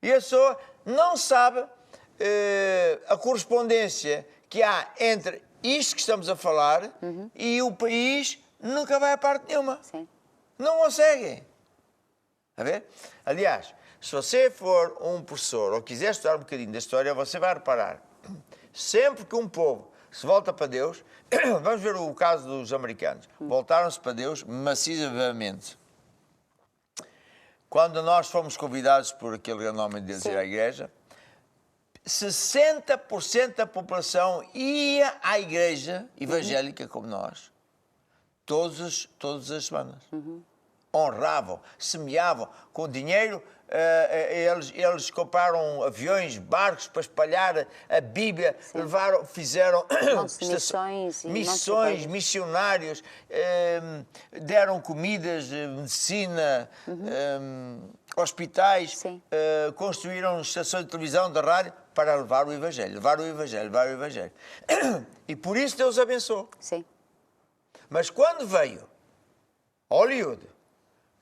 Speaker 1: E a pessoa não sabe a correspondência que há entre isto que estamos a falar e o país nunca vai a parte nenhuma.
Speaker 2: Sim.
Speaker 1: Não consegue. Está a ver? Aliás, se você for um professor ou quiser estudar um bocadinho da história, você vai reparar. Sempre que um povo se volta para Deus, vamos ver o caso dos americanos. Voltaram-se para Deus massivamente. Quando nós fomos convidados por aquele grande homem de Deus ir à igreja, 60% da população ia à igreja evangélica como nós, todas as semanas. Honravam, semeavam com dinheiro. Eles compraram aviões, barcos para espalhar a Bíblia, fizeram missões, missionários, deram comidas, medicina, hospitais, construíram estações de televisão, de rádio, para levar o Evangelho, levar o Evangelho. E por isso Deus abençoou.
Speaker 2: Sim.
Speaker 1: Mas quando veio Hollywood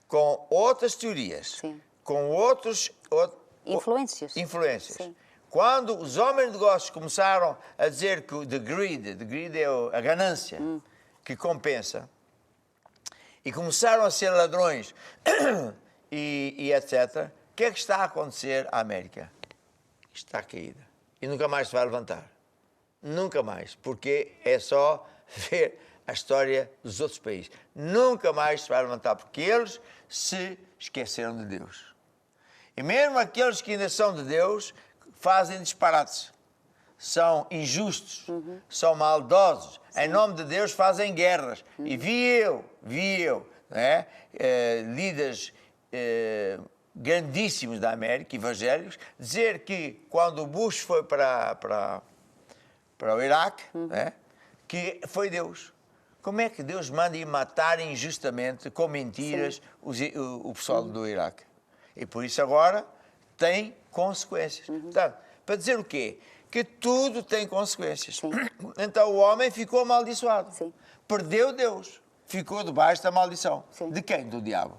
Speaker 1: com outras teorias,
Speaker 2: Sim.
Speaker 1: com outros...
Speaker 2: Influências.
Speaker 1: Sim. Quando os homens de negócios começaram a dizer que o the greed é a ganância que compensa, e começaram a ser ladrões e etc., o que é que está a acontecer à América? Está caída. E nunca mais se vai levantar. Nunca mais. Porque é só ver a história dos outros países. Nunca mais se vai levantar, porque eles se esqueceram de Deus. E mesmo aqueles que ainda são de Deus fazem disparates. São injustos, são maldosos. Em nome de Deus fazem guerras. E vi eu, né? Líderes grandíssimos da América, evangélicos, dizer que quando o Bush foi para o Iraque, né? Que foi Deus. Como é que Deus manda ir matar injustamente, com mentiras, o pessoal do Iraque? E por isso agora tem consequências. Portanto, para dizer o quê? Que tudo tem consequências.
Speaker 2: Sim.
Speaker 1: Então o homem ficou amaldiçoado.
Speaker 2: Sim.
Speaker 1: Perdeu Deus. Ficou debaixo da maldição.
Speaker 2: Sim.
Speaker 1: De quem? Do diabo.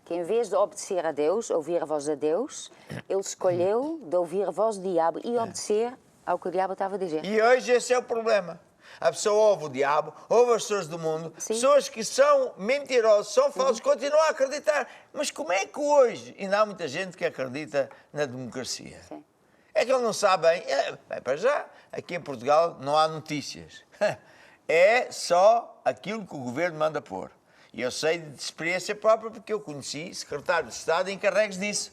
Speaker 2: Que em vez de obedecer a Deus, ouvir a voz de Deus, ele escolheu de ouvir a voz do diabo e obedecer ao que o diabo estava a dizer.
Speaker 1: E hoje esse é o problema. A pessoa ouve o diabo, ouve as pessoas do mundo,
Speaker 2: Sim.
Speaker 1: pessoas que são mentirosas, são falsos, continuam a acreditar. Mas como é que hoje ainda há muita gente que acredita na democracia?
Speaker 2: Sim.
Speaker 1: É que ele não sabe bem. Para já, aqui em Portugal não há notícias. É só aquilo que o governo manda pôr. E eu sei de experiência própria porque eu conheci secretários de Estado encarregues disso.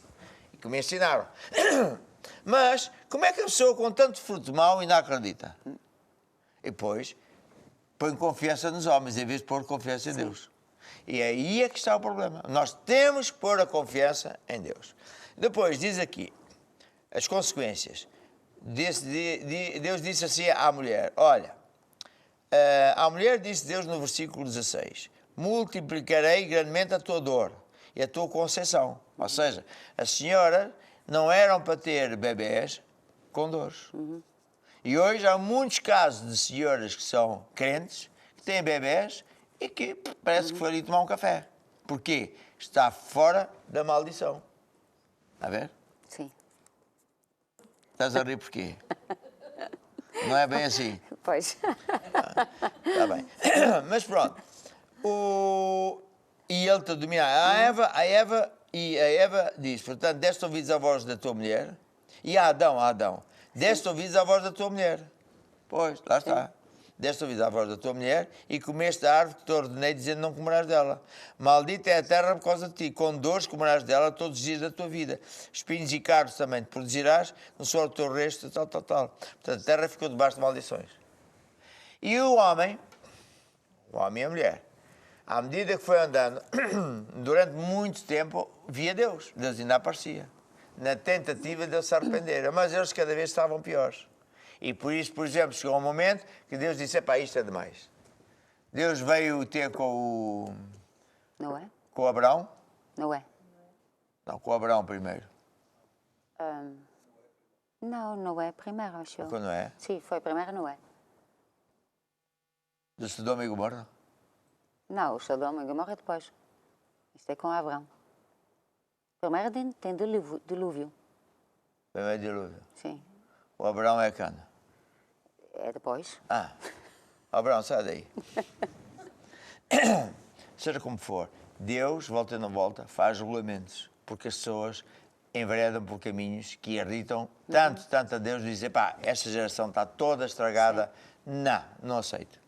Speaker 1: E que me ensinaram. Mas como é que a pessoa com tanto fruto mau ainda acredita? E depois põe confiança nos homens em vez de pôr confiança em Deus. E aí é que está o problema. Nós temos que pôr a confiança em Deus. Depois diz aqui as consequências. Deus disse assim à mulher, olha, à mulher disse Deus no versículo 16, multiplicarei grandemente a tua dor e a tua conceição. Ou seja, as senhoras não eram para ter bebés com dores. E hoje há muitos casos de senhoras que são crentes, que têm bebés e que parece que foi ali tomar um café. Porquê? Está fora da maldição. Está a ver?
Speaker 2: Sim.
Speaker 1: Estás a rir porquê? Não é bem assim?
Speaker 2: Pois.
Speaker 1: Está bem. Mas pronto. E ele te domina. A Eva diz, portanto, deste ouvidos a voz da tua mulher. E a Adão. Deste ouvidos à voz da tua mulher. Pois, lá está. Deste ouvidos à voz da tua mulher e comeste a árvore que te ordenei, dizendo não comerás dela. Maldita é a terra por causa de ti. Com dores comerás dela todos os dias da tua vida. Espinhos e cardos também te produzirás no suor do teu resto, tal. Portanto, a terra ficou debaixo de maldições. E o homem e a mulher, à medida que foi andando, durante muito tempo, via Deus. Deus ainda aparecia. Na tentativa de eles se arrependerem. Mas eles cada vez estavam piores. E por isso, por exemplo, chegou um momento que Deus disse, epá, isto é demais. Deus veio ter com o...
Speaker 2: Noé?
Speaker 1: Com o Abraão?
Speaker 2: Noé.
Speaker 1: Não, com o Abraão primeiro.
Speaker 2: Não, Noé primeiro, acho eu.
Speaker 1: Com Noé?
Speaker 2: Sim, foi primeiro Noé.
Speaker 1: Do Sodoma e Gomorra?
Speaker 2: Não, o Sodoma e Gomorra é depois. Isto é com Abraão. Primeiro tem dilúvio.
Speaker 1: Primeiro dilúvio.
Speaker 2: Sim.
Speaker 1: O Abraão é cana.
Speaker 2: É depois.
Speaker 1: Abraão, sai daí. Seja como for, Deus, volta e não volta, faz regulamentos, porque as pessoas enveredam por caminhos que irritam tanto a Deus, dizer, pá, esta geração está toda estragada. Sim. Não aceito.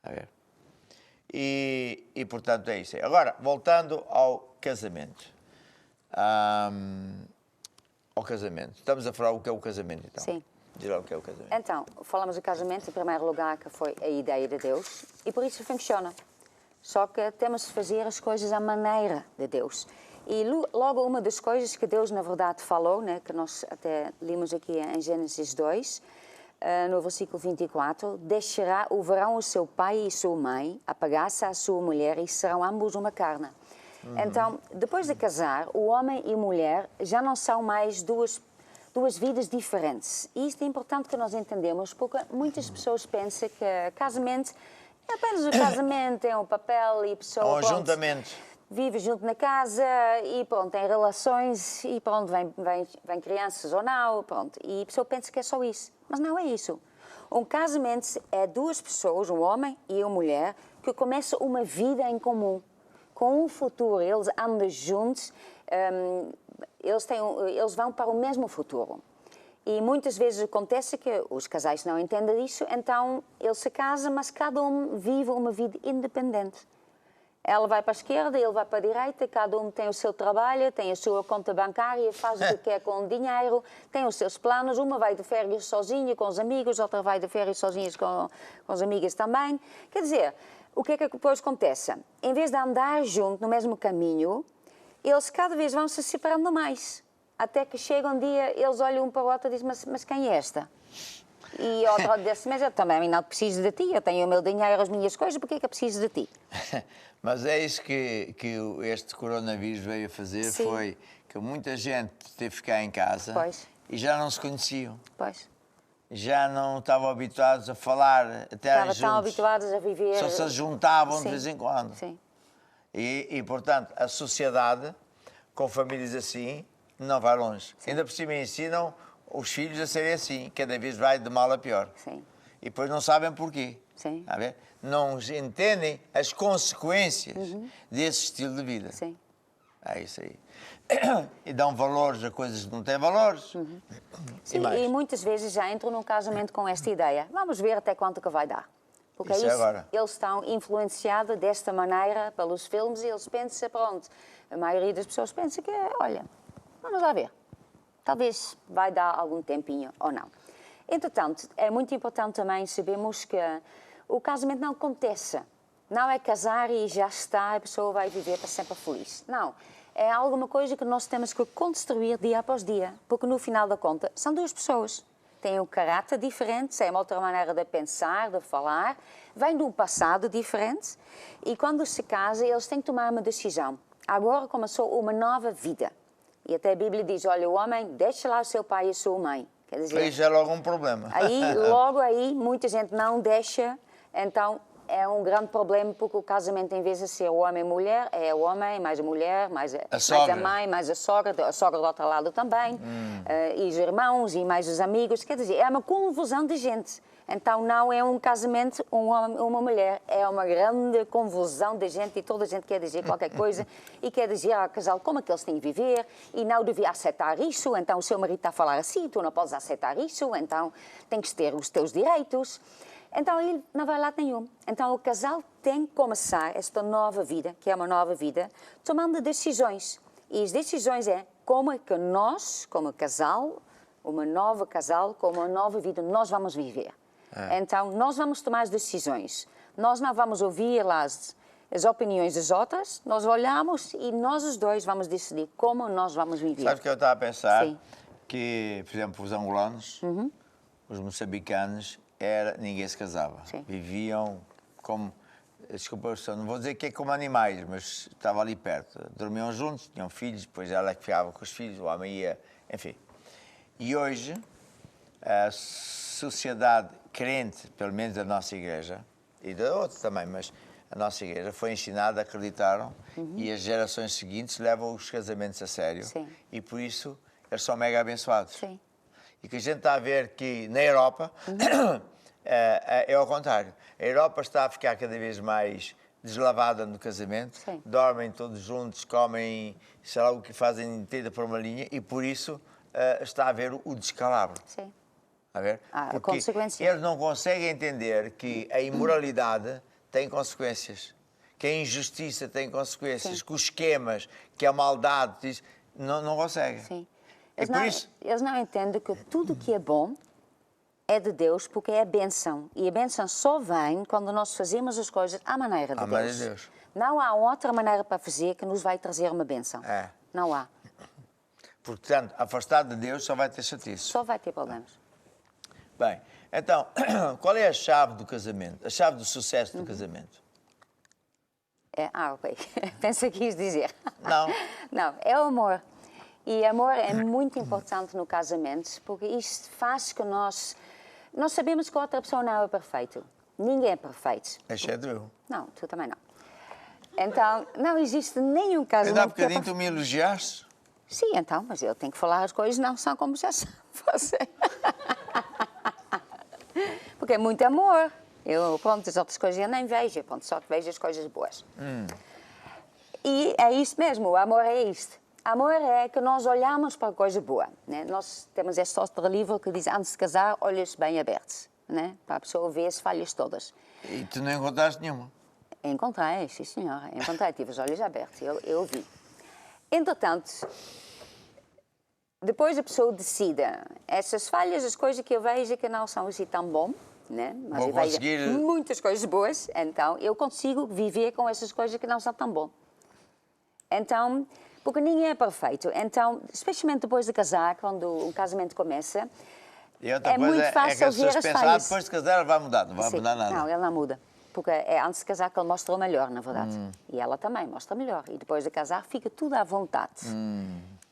Speaker 1: A ver. E portanto é isso. Agora, voltando ao casamento. Ao casamento. Estamos a falar o que é o casamento, então.
Speaker 2: Sim.
Speaker 1: Diz lá o que é o casamento.
Speaker 2: Então, falamos do casamento, em primeiro lugar, que foi a ideia de Deus, e por isso funciona. Só que temos de fazer as coisas à maneira de Deus. E logo uma das coisas que Deus, na verdade, falou, né, que nós até limos aqui em Gênesis 2, no versículo 24, deixará o varão o seu pai e sua mãe, apagar-se à sua mulher e serão ambos uma carne. Então, depois de casar, o homem e a mulher já não são mais duas vidas diferentes. E isto é importante que nós entendamos, porque muitas pessoas pensam que casamento É apenas o casamento, é um papel e a pessoa...
Speaker 1: É um
Speaker 2: pronto,
Speaker 1: ajuntamento.
Speaker 2: vive junto na casa e pronto, tem relações e pronto, vem crianças ou não, pronto. E a pessoa pensa que é só isso. Mas não é isso. Um casamento é duas pessoas, um homem e uma mulher, que começam uma vida em comum, com um futuro. Eles andam juntos, eles vão para o mesmo futuro. E muitas vezes acontece que os casais não entendem isso, então eles se casam, mas cada um vive uma vida independente. Ela vai para a esquerda, ele vai para a direita, cada um tem o seu trabalho, tem a sua conta bancária, faz o que quer com o dinheiro, tem os seus planos. Uma vai de férias sozinha com os amigos, outra vai de férias sozinhas com as amigas também. Quer dizer, o que é que depois acontece? Em vez de andar junto no mesmo caminho, eles cada vez vão se separando mais. Até que chega um dia, eles olham um para o outro e dizem, mas quem é esta? E outra disse, mas eu também não preciso de ti, eu tenho o meu dinheiro, as minhas coisas, porque é que eu preciso de ti?
Speaker 1: Mas é isso que este coronavírus veio a fazer,
Speaker 2: Sim.
Speaker 1: foi que muita gente teve que ficar em casa e já não se conheciam.
Speaker 2: Pois.
Speaker 1: Já não estavam habituados a falar, até juntos.
Speaker 2: Estavam habituados a viver...
Speaker 1: Só se juntavam
Speaker 2: Sim.
Speaker 1: de vez em quando.
Speaker 2: Sim.
Speaker 1: E, portanto, a sociedade, com famílias assim, não vai longe.
Speaker 2: Sim.
Speaker 1: Ainda por cima ensinam os filhos a serem assim, cada vez vai de mal a pior.
Speaker 2: Sim.
Speaker 1: E depois não sabem porquê.
Speaker 2: Sim.
Speaker 1: Está a ver? Não entendem as consequências desse estilo de vida.
Speaker 2: Sim.
Speaker 1: É isso aí. E dão valores a coisas que não têm valores.
Speaker 2: Sim, e muitas vezes já entram num casamento com esta ideia. Vamos ver até quanto que vai dar. Porque
Speaker 1: Isso é agora.
Speaker 2: eles estão influenciados desta maneira pelos filmes e eles pensam, pronto, a maioria das pessoas pensa que, olha, vamos lá ver. Talvez vai dar algum tempinho ou não. Entretanto, é muito importante também sabermos que o casamento não acontece. Não é casar e já está, a pessoa vai viver para sempre feliz. Não. É alguma coisa que nós temos que construir dia após dia. Porque no final da conta, são duas pessoas. Têm um caráter diferente, têm uma outra maneira de pensar, de falar. Vêm de um passado diferente. E quando se casa, eles têm que tomar uma decisão. Agora começou uma nova vida. E até a Bíblia diz, olha, o homem deixa lá o seu pai e a sua mãe. Quer dizer,
Speaker 1: Aí já é logo um problema.
Speaker 2: Logo aí, muita gente não deixa, então é um grande problema, porque o casamento, em vez de ser o homem e mulher, é o homem, mais a mulher, mais a mãe, mais a sogra do outro lado também, e os irmãos, e mais os amigos. Quer dizer, é uma confusão de gente. Então não é um casamento, um homem, uma mulher, é uma grande confusão de gente e toda a gente quer dizer qualquer coisa e quer dizer ao casal como é que eles têm de viver e não devia aceitar isso, então o seu marido está a falar assim, tu não podes aceitar isso, então tens que ter os teus direitos. Então ele não vai lá nenhum. Então o casal tem que começar esta nova vida, que é uma nova vida, tomando decisões. E as decisões é como é que nós, como casal, uma nova casal, com uma nova vida, nós vamos viver. Então, nós vamos tomar as decisões. Nós não vamos ouvir as opiniões das outras, nós olhamos e nós os dois vamos decidir como nós vamos viver.
Speaker 1: Sabe o que eu estava a pensar?
Speaker 2: Sim.
Speaker 1: Que, por exemplo, os angolanos, os moçambicanos, ninguém se casava.
Speaker 2: Sim.
Speaker 1: Viviam como... Desculpa, não vou dizer que é como animais, mas estava ali perto. Dormiam juntos, tinham filhos, depois ela que ficava com os filhos, o homem ia... Enfim. E hoje, a sociedade crente, pelo menos da nossa igreja, e da outra também, mas a nossa igreja foi ensinada, acreditaram, e as gerações seguintes levam os casamentos a sério.
Speaker 2: Sim.
Speaker 1: E por isso eles são mega abençoados.
Speaker 2: Sim.
Speaker 1: E que a gente está a ver que na Europa é ao contrário. A Europa está a ficar cada vez mais deslavada no casamento,
Speaker 2: Sim.
Speaker 1: dormem todos juntos, comem, sei lá o que fazem inteira por uma linha, e por isso está a haver o descalabro.
Speaker 2: Sim.
Speaker 1: A ver?
Speaker 2: A
Speaker 1: Porque
Speaker 2: consequência.
Speaker 1: eles não conseguem entender que a imoralidade tem consequências, que a injustiça tem consequências, que os esquemas, que a maldade, não conseguem.
Speaker 2: Sim.
Speaker 1: Eles
Speaker 2: não entendem que tudo que é bom é de Deus, porque é a bênção. E a bênção só vem quando nós fazemos as coisas à maneira de Deus. Não há outra maneira para fazer que nos vai trazer uma bênção. Não há.
Speaker 1: Portanto, afastado de Deus só vai ter chatice.
Speaker 2: Só vai ter problemas.
Speaker 1: Bem, então, qual é a chave do casamento? A chave do sucesso do casamento?
Speaker 2: Ok. Pensa que ias dizer.
Speaker 1: Não.
Speaker 2: Não, é o amor. E amor é muito importante no casamento, porque isto faz que nós sabemos que a outra pessoa não é perfeita. ninguém é perfeito.
Speaker 1: Exceto eu.
Speaker 2: Não, tu também não. Então, não existe nenhum casamento...
Speaker 1: Ainda há bocadinho tu me elogiaste?
Speaker 2: Sim, então, mas eu tenho que falar as coisas não são como já são. Você. Porque é muito amor. Eu, pronto, as outras coisas eu nem vejo, pronto, só que vejo as coisas boas. E é isso mesmo, o amor é isto. Amor é que nós olhamos para a coisa boa. Né? Nós temos este outro livro que diz, antes de casar, olhos bem abertos. Né? Para a pessoa ver as falhas todas.
Speaker 1: E tu não encontraste nenhuma?
Speaker 2: Encontrei, sim senhora, encontrei, tive os olhos abertos, eu vi. Entretanto, depois a pessoa decide, essas falhas, as coisas que eu vejo que não são assim tão bom, né? Mas
Speaker 1: Vou
Speaker 2: eu vejo
Speaker 1: conseguir...
Speaker 2: muitas coisas boas, então eu consigo viver com essas coisas que não são tão bom. Então, porque ninguém é perfeito, então, especialmente depois de casar, quando um casamento começa,
Speaker 1: e outra
Speaker 2: é
Speaker 1: coisa
Speaker 2: muito fácil
Speaker 1: é que as
Speaker 2: ver
Speaker 1: pessoas
Speaker 2: as
Speaker 1: pensam,
Speaker 2: falhas.
Speaker 1: depois de casar ela vai mudar, não vai
Speaker 2: Sim.
Speaker 1: mudar nada.
Speaker 2: Não, ele não muda. Porque é antes de casar que ele mostra o melhor, na verdade. E ela também mostra melhor. E depois de casar fica tudo à vontade.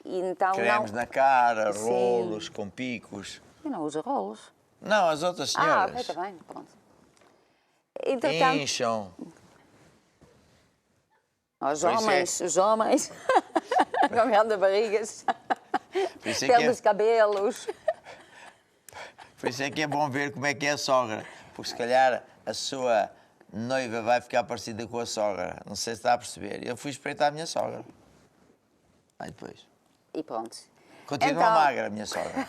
Speaker 2: E então,
Speaker 1: Cremes
Speaker 2: não...
Speaker 1: na cara,
Speaker 2: Sim.
Speaker 1: rolos com picos.
Speaker 2: Eu não uso rolos.
Speaker 1: Não, as outras senhoras.
Speaker 2: Ok, está bem, pronto. Entretanto,
Speaker 1: Incham.
Speaker 2: os homens, com grandes barrigas,
Speaker 1: Por isso é
Speaker 2: pelos cabelos.
Speaker 1: Por isso é que é bom ver como é que é a sogra. Porque se calhar a sua noiva vai ficar parecida com a sogra. Não sei se está a perceber. Eu fui espreitar a minha sogra. Aí depois.
Speaker 2: E pronto.
Speaker 1: Continua
Speaker 2: Então...
Speaker 1: magra a minha sogra.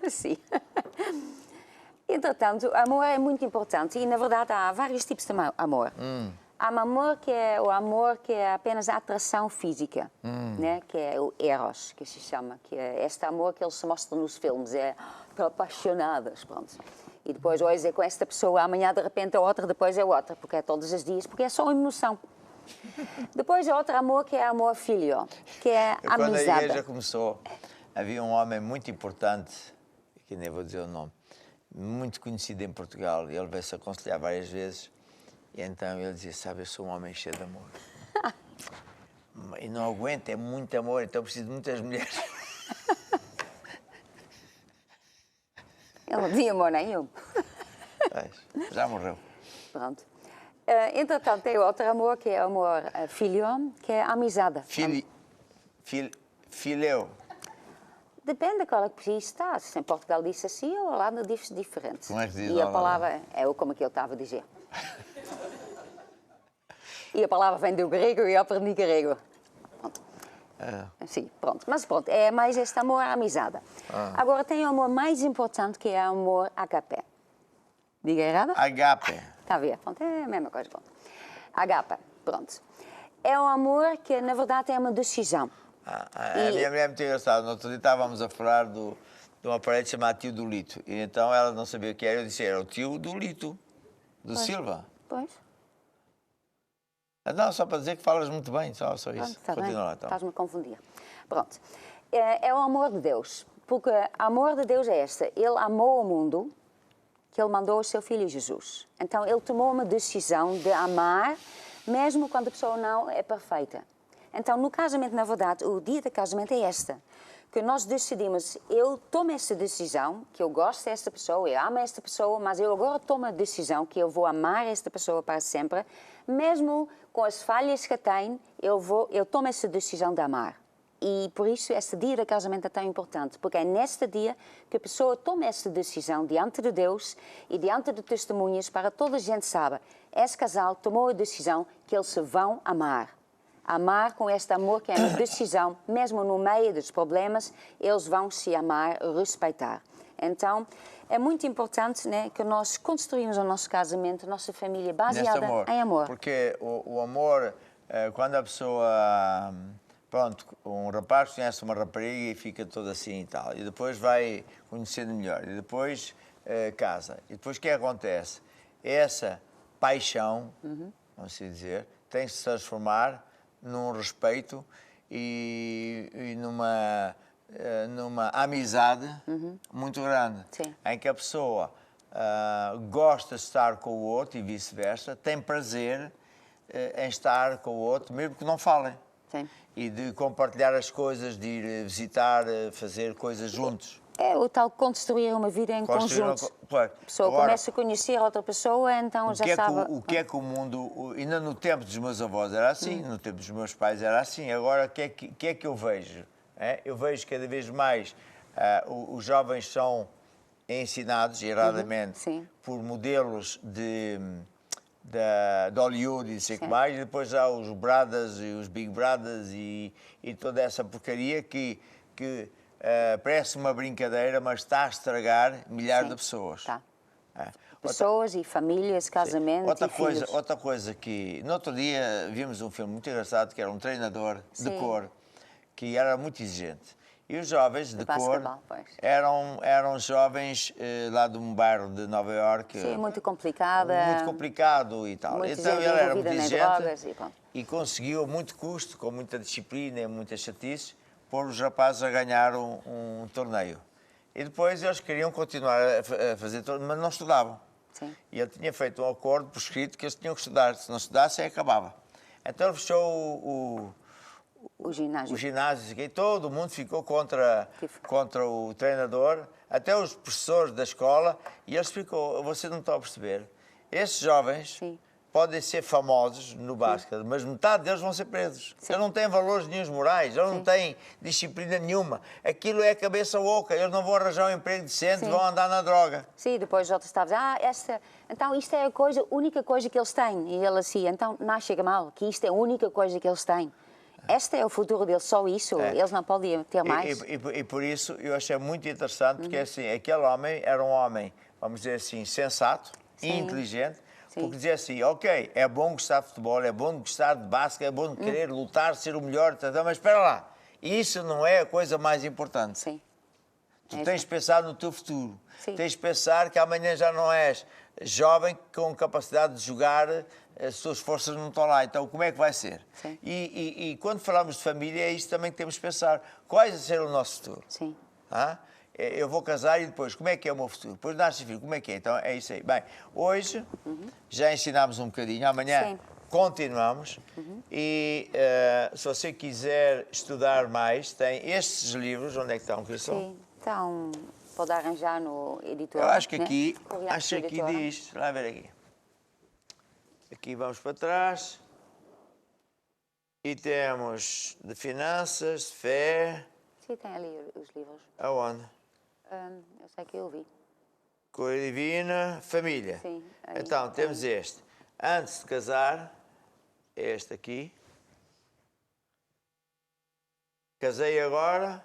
Speaker 2: Sim. Entretanto, o amor é muito importante e, na verdade, há vários tipos de amor. Há um amor que é o amor que é apenas a atração física, né? Que é o eros, que se chama, que é este amor que eles se mostram nos filmes, é apaixonadas, pronto. E depois hoje é com esta pessoa, amanhã de repente a outra, depois é outra, porque é todos os dias, porque é só emoção. Depois é outro amor que é amor filho, que é amizade.
Speaker 1: Quando a igreja começou, havia um homem muito importante, que nem vou dizer o nome, muito conhecido em Portugal, e ele veio-se aconselhar várias vezes, e então ele dizia, sabe, eu sou um homem cheio de amor. E não aguento, é muito amor, então preciso de muitas mulheres.
Speaker 2: Ele não tinha amor nenhum.
Speaker 1: Já morreu.
Speaker 2: Pronto. Entretanto, tem outro amor, que é amor filho, que é amizade.
Speaker 1: Fileu.
Speaker 2: Depende de qual é que país está. Se em Portugal diz assim, ou lá diz diferente.
Speaker 1: Como é que diz
Speaker 2: e a
Speaker 1: lá?
Speaker 2: palavra é como que eu estava a dizer. E a palavra vem do grego e eu aprendi grego. Pronto. Sim, pronto. Mas pronto, é mais este amor à amizade. Agora tem o amor mais importante, que é o amor agape. Diga errado?
Speaker 1: Agape.
Speaker 2: Está a ver? Pronto, é a mesma coisa. Pronto. Agape, pronto. É um amor que, na verdade, é uma decisão.
Speaker 1: A minha mulher é muito engraçada. No outro dia estávamos a falar de um aparelho chamado tio do Lito. E então ela não sabia o que era. Eu disse, era o tio do Lito, do Silva.
Speaker 2: Pois.
Speaker 1: Não, só para dizer que falas muito bem, só isso.
Speaker 2: Está bem,
Speaker 1: Continua lá, então.
Speaker 2: estás-me a confundir. Pronto. É o amor de Deus. Porque o amor de Deus é este. Ele amou o mundo, que ele mandou o seu Filho Jesus. Então, ele tomou uma decisão de amar, mesmo quando a pessoa não é perfeita. Então, no casamento, na verdade, o dia do casamento é este. Que nós decidimos, eu tomo esta decisão, que eu gosto desta pessoa, eu amo esta pessoa, mas eu agora tomo a decisão que eu vou amar esta pessoa para sempre, mesmo com as falhas que tem, eu tomo essa decisão de amar. E por isso este dia do casamento é tão importante, porque é neste dia que a pessoa toma essa decisão diante de Deus e diante de testemunhas para toda a gente saber. Esse casal tomou a decisão que eles se vão amar. Amar com este amor que é uma decisão, mesmo no meio dos problemas, eles vão se amar, respeitar. Então, é muito importante, né, que nós construímos o nosso casamento, a nossa família baseada em amor.
Speaker 1: Porque o amor, quando a pessoa... Pronto, um rapaz conhece uma rapariga e fica todo assim e tal. E depois vai conhecendo melhor. E depois casa. E depois o que acontece? Essa paixão, vamos assim dizer, tem que se transformar num respeito e numa amizade muito grande.
Speaker 2: Sim.
Speaker 1: Em que a pessoa gosta de estar com o outro e vice-versa, tem prazer em estar com o outro, mesmo que não falem.
Speaker 2: Sim.
Speaker 1: E de compartilhar as coisas, de ir visitar, fazer coisas juntos.
Speaker 2: É o tal construir uma vida em conjunto.
Speaker 1: Claro.
Speaker 2: A pessoa começa a conhecer outra pessoa, então já sabe...
Speaker 1: O que é que o mundo... Ainda no tempo dos meus avós era assim, no tempo dos meus pais era assim. Agora, o que é que eu vejo? Eu vejo cada vez mais os jovens são ensinados, erradamente, por modelos de Hollywood e não sei o que mais, e depois há os Brothers e os Big Brothers e toda essa porcaria que parece uma brincadeira, mas está a estragar milhares de pessoas.
Speaker 2: Tá. Pessoas e famílias, casamentos
Speaker 1: filhos. Outra coisa que... No outro dia vimos um filme muito engraçado, que era um treinador de cor, que era muito exigente. E os jovens de cor eram jovens lá de um bairro de Nova Iorque.
Speaker 2: Sim, muito complicada.
Speaker 1: Muito complicado e tal.
Speaker 2: Muito
Speaker 1: então ele era muito exigente
Speaker 2: drogas,
Speaker 1: e conseguiu a muito custo, com muita disciplina e muita chatice, pôr os rapazes a ganhar um torneio. E depois eles queriam continuar a fazer torneio, mas não estudavam.
Speaker 2: Sim.
Speaker 1: E ele tinha feito um acordo por escrito que eles tinham que estudar. Se não estudassem, acabava. Então ele fechou o ginásio, e todo mundo ficou contra o treinador, até os professores da escola, e eles ficou, você não está a perceber, esses jovens podem ser famosos no basquete, mas metade deles vão ser presos. Eles não têm valores nenhums morais, eles não têm disciplina nenhuma. Aquilo é a cabeça oca, eles não vão arranjar um emprego decente, vão andar na droga.
Speaker 2: Sim, depois já estava a dizer, então isto é a única coisa que eles têm. E ele assim, então não chega mal, que isto é a única coisa que eles têm. Este é o futuro deles, só isso, eles não podem ter mais.
Speaker 1: E por isso eu achei muito interessante, porque assim, aquele homem era um homem, vamos dizer assim, sensato, inteligente, porque dizia assim, ok, é bom gostar de futebol, é bom gostar de basquete, é bom querer lutar, ser o melhor, mas espera lá, isso não é a coisa mais importante.
Speaker 2: Sim.
Speaker 1: Tu tens de pensar no teu futuro, tens de pensar que amanhã já não és jovem com capacidade de jogar, as tuas forças não estão lá, então como é que vai ser? E quando falamos de família, é isso também que temos de pensar. Qual vai ser o nosso futuro?
Speaker 2: Sim.
Speaker 1: Eu vou casar e depois, como é que é o meu futuro? Depois nasce filho, como é que é? Então é isso aí. Bem, hoje já ensinámos um bocadinho, amanhã continuamos. E se você quiser estudar mais, tem estes livros, onde é que estão, Cristal?
Speaker 2: Sim, então pode arranjar no editor.
Speaker 1: Eu acho que aqui, diz, deixa lá ver aqui. Aqui vamos para trás. E temos de finanças, de fé.
Speaker 2: Sim, tem ali os livros.
Speaker 1: Aonde?
Speaker 2: Eu sei que eu vi.
Speaker 1: Cor divina, família.
Speaker 2: Sim. Aí,
Speaker 1: então, temos este. Antes de casar, este aqui. Casei agora.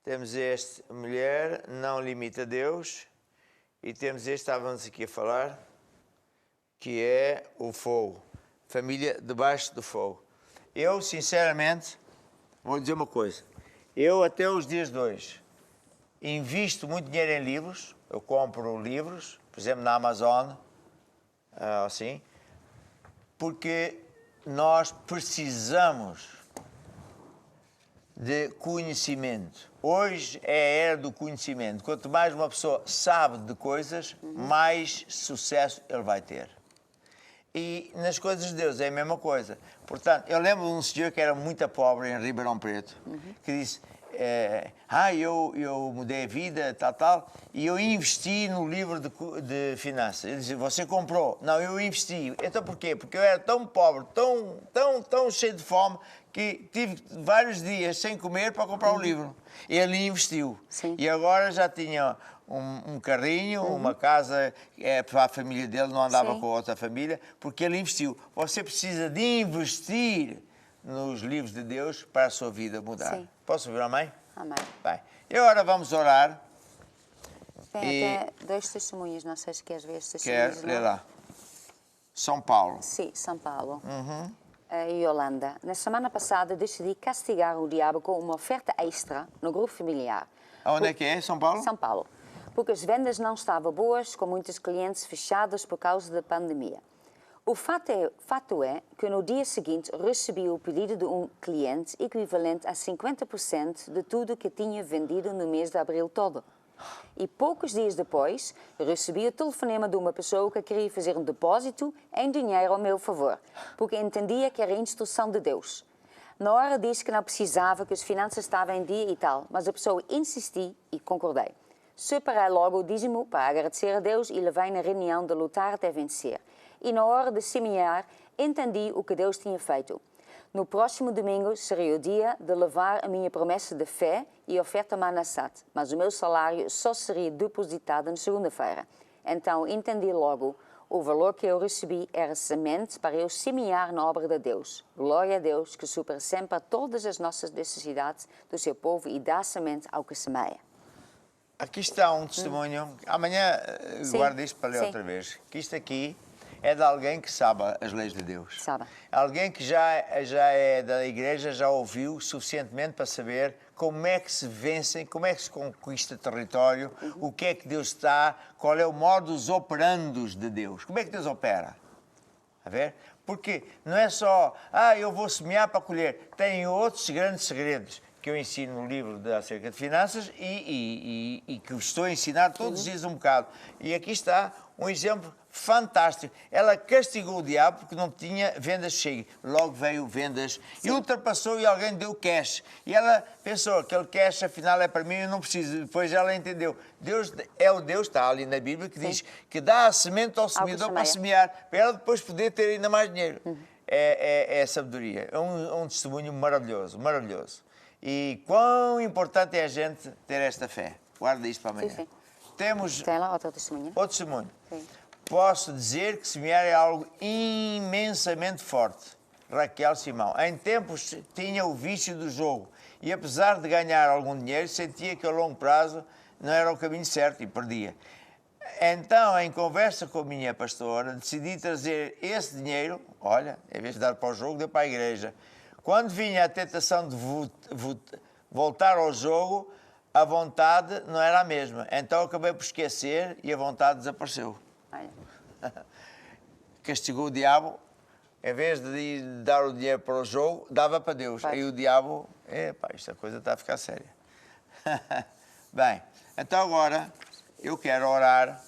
Speaker 1: Temos este, mulher, não limita Deus. E temos este, estávamos aqui a falar, que é o fogo. Família debaixo do fogo. Eu, sinceramente, vou dizer uma coisa. Eu, até os dias de hoje, invisto muito dinheiro em livros. Eu compro livros, por exemplo, na Amazon, assim, porque nós precisamos de conhecimento. Hoje é a era do conhecimento. Quanto mais uma pessoa sabe de coisas, mais sucesso ele vai ter. E nas coisas de Deus é a mesma coisa. Portanto, eu lembro de um senhor que era muito pobre em Ribeirão Preto, que disse, eu mudei a vida, tal, e eu investi no livro de finanças. Ele disse, você comprou? Não, eu investi. Então porquê? Porque eu era tão pobre, tão cheio de fome, que tive vários dias sem comer para comprar um livro. Ele investiu.
Speaker 2: Sim.
Speaker 1: E agora já tinha um carrinho, uma casa para a família dele, não andava com a outra família, porque ele investiu. Você precisa de investir nos livros de Deus para a sua vida mudar.
Speaker 2: Sim.
Speaker 1: Posso ouvir, amém?
Speaker 2: Amém.
Speaker 1: Bem, e agora vamos orar.
Speaker 2: Tem até 2 testemunhos, não sei se queres ver estes
Speaker 1: Quer
Speaker 2: testemunhos.
Speaker 1: ler lá. São Paulo.
Speaker 2: Sim, São Paulo. E Holanda. Na semana passada decidi castigar o diabo com uma oferta extra no grupo familiar.
Speaker 1: Onde é que é? São Paulo?
Speaker 2: São Paulo. Porque as vendas não estavam boas, com muitos clientes fechados por causa da pandemia. O fato é que no dia seguinte recebi o pedido de um cliente equivalente a 50% de tudo que tinha vendido no mês de abril todo. E poucos dias depois, recebi o telefonema de uma pessoa que queria fazer um depósito em dinheiro ao meu favor, porque entendia que era instrução de Deus. Na hora disse que não precisava, que as finanças estavam em dia e tal, mas a pessoa insistiu e concordei. Separei logo o dízimo para agradecer a Deus e levei na reunião de lutar até vencer. E na hora de semear, entendi o que Deus tinha feito. No próximo domingo seria o dia de levar a minha promessa de fé e oferta Manassat, mas o meu salário só seria depositado na segunda-feira. Então entendi logo, o valor que eu recebi era semente para eu semear na obra de Deus. Glória a Deus que supera sempre todas as nossas necessidades do seu povo e dá semente ao que semeia.
Speaker 1: Aqui está um testemunho. Amanhã guardo isto para ler outra vez. Que isto aqui é de alguém que sabe as leis de Deus.
Speaker 2: Sabe.
Speaker 1: Alguém que já é da igreja, já ouviu suficientemente para saber como é que se vencem, como é que se conquista território, o que é que Deus está, qual é o modus operandi de Deus, como é que Deus opera. A ver? Porque não é só, eu vou semear para colher. Tem outros grandes segredos que eu ensino no livro acerca de finanças e que estou a ensinar todos os dias um bocado. E aqui está um exemplo fantástico. Ela castigou o diabo porque não tinha vendas cheias. Logo veio vendas e ultrapassou e alguém deu cash. E ela pensou, aquele cash afinal é para mim, eu não preciso. Depois ela entendeu. Deus é o Deus, está ali na Bíblia, que diz que dá a semente ao semeador para semear, para ela depois poder ter ainda mais dinheiro. É sabedoria. É um testemunho maravilhoso, maravilhoso. E quão importante é a gente ter esta fé. Guarda isto para amanhã.
Speaker 2: Sim.
Speaker 1: Temos
Speaker 2: Tem lá outro testemunho?
Speaker 1: outro testemunho.
Speaker 2: Sim.
Speaker 1: Posso dizer que semear é algo imensamente forte. Raquel Simão. Em tempos tinha o vício do jogo e apesar de ganhar algum dinheiro, sentia que a longo prazo não era o caminho certo e perdia. Então, em conversa com a minha pastora, decidi trazer esse dinheiro, olha, em vez de dar para o jogo, deu para a igreja. Quando vinha a tentação de voltar ao jogo, a vontade não era a mesma. Então acabei por esquecer e a vontade desapareceu. Castigou o diabo, em vez de dar o dinheiro para o jogo, dava para Deus. Aí o diabo, esta coisa está a ficar séria. Bem, então agora eu quero orar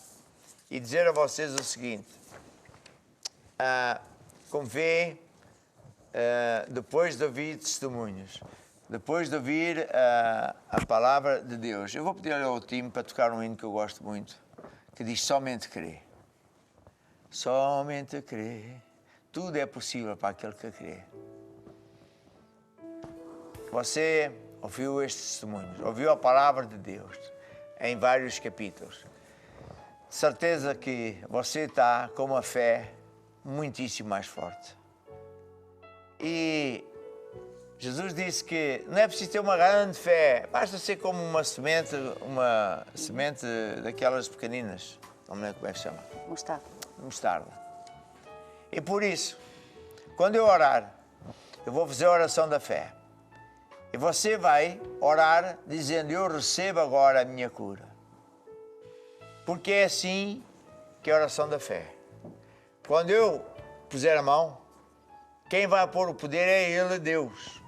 Speaker 1: e dizer a vocês o seguinte. Como vêem, depois de ouvir testemunhos, depois de ouvir a palavra de Deus, eu vou pedir ao time para tocar um hino que eu gosto muito, que diz somente crer. Somente crer. Tudo é possível para aquele que crê. Você ouviu estes testemunhos, ouviu a palavra de Deus em vários capítulos. De certeza que você está com uma fé muitíssimo mais forte. E Jesus disse que não é preciso ter uma grande fé, basta ser como uma semente daquelas pequeninas, não me lembro como é que se chama. Mostarda. E por isso, quando eu orar, eu vou fazer a oração da fé. E você vai orar dizendo, eu recebo agora a minha cura. Porque é assim que é a oração da fé. Quando eu puser a mão, quem vai pôr o poder é Ele, Deus.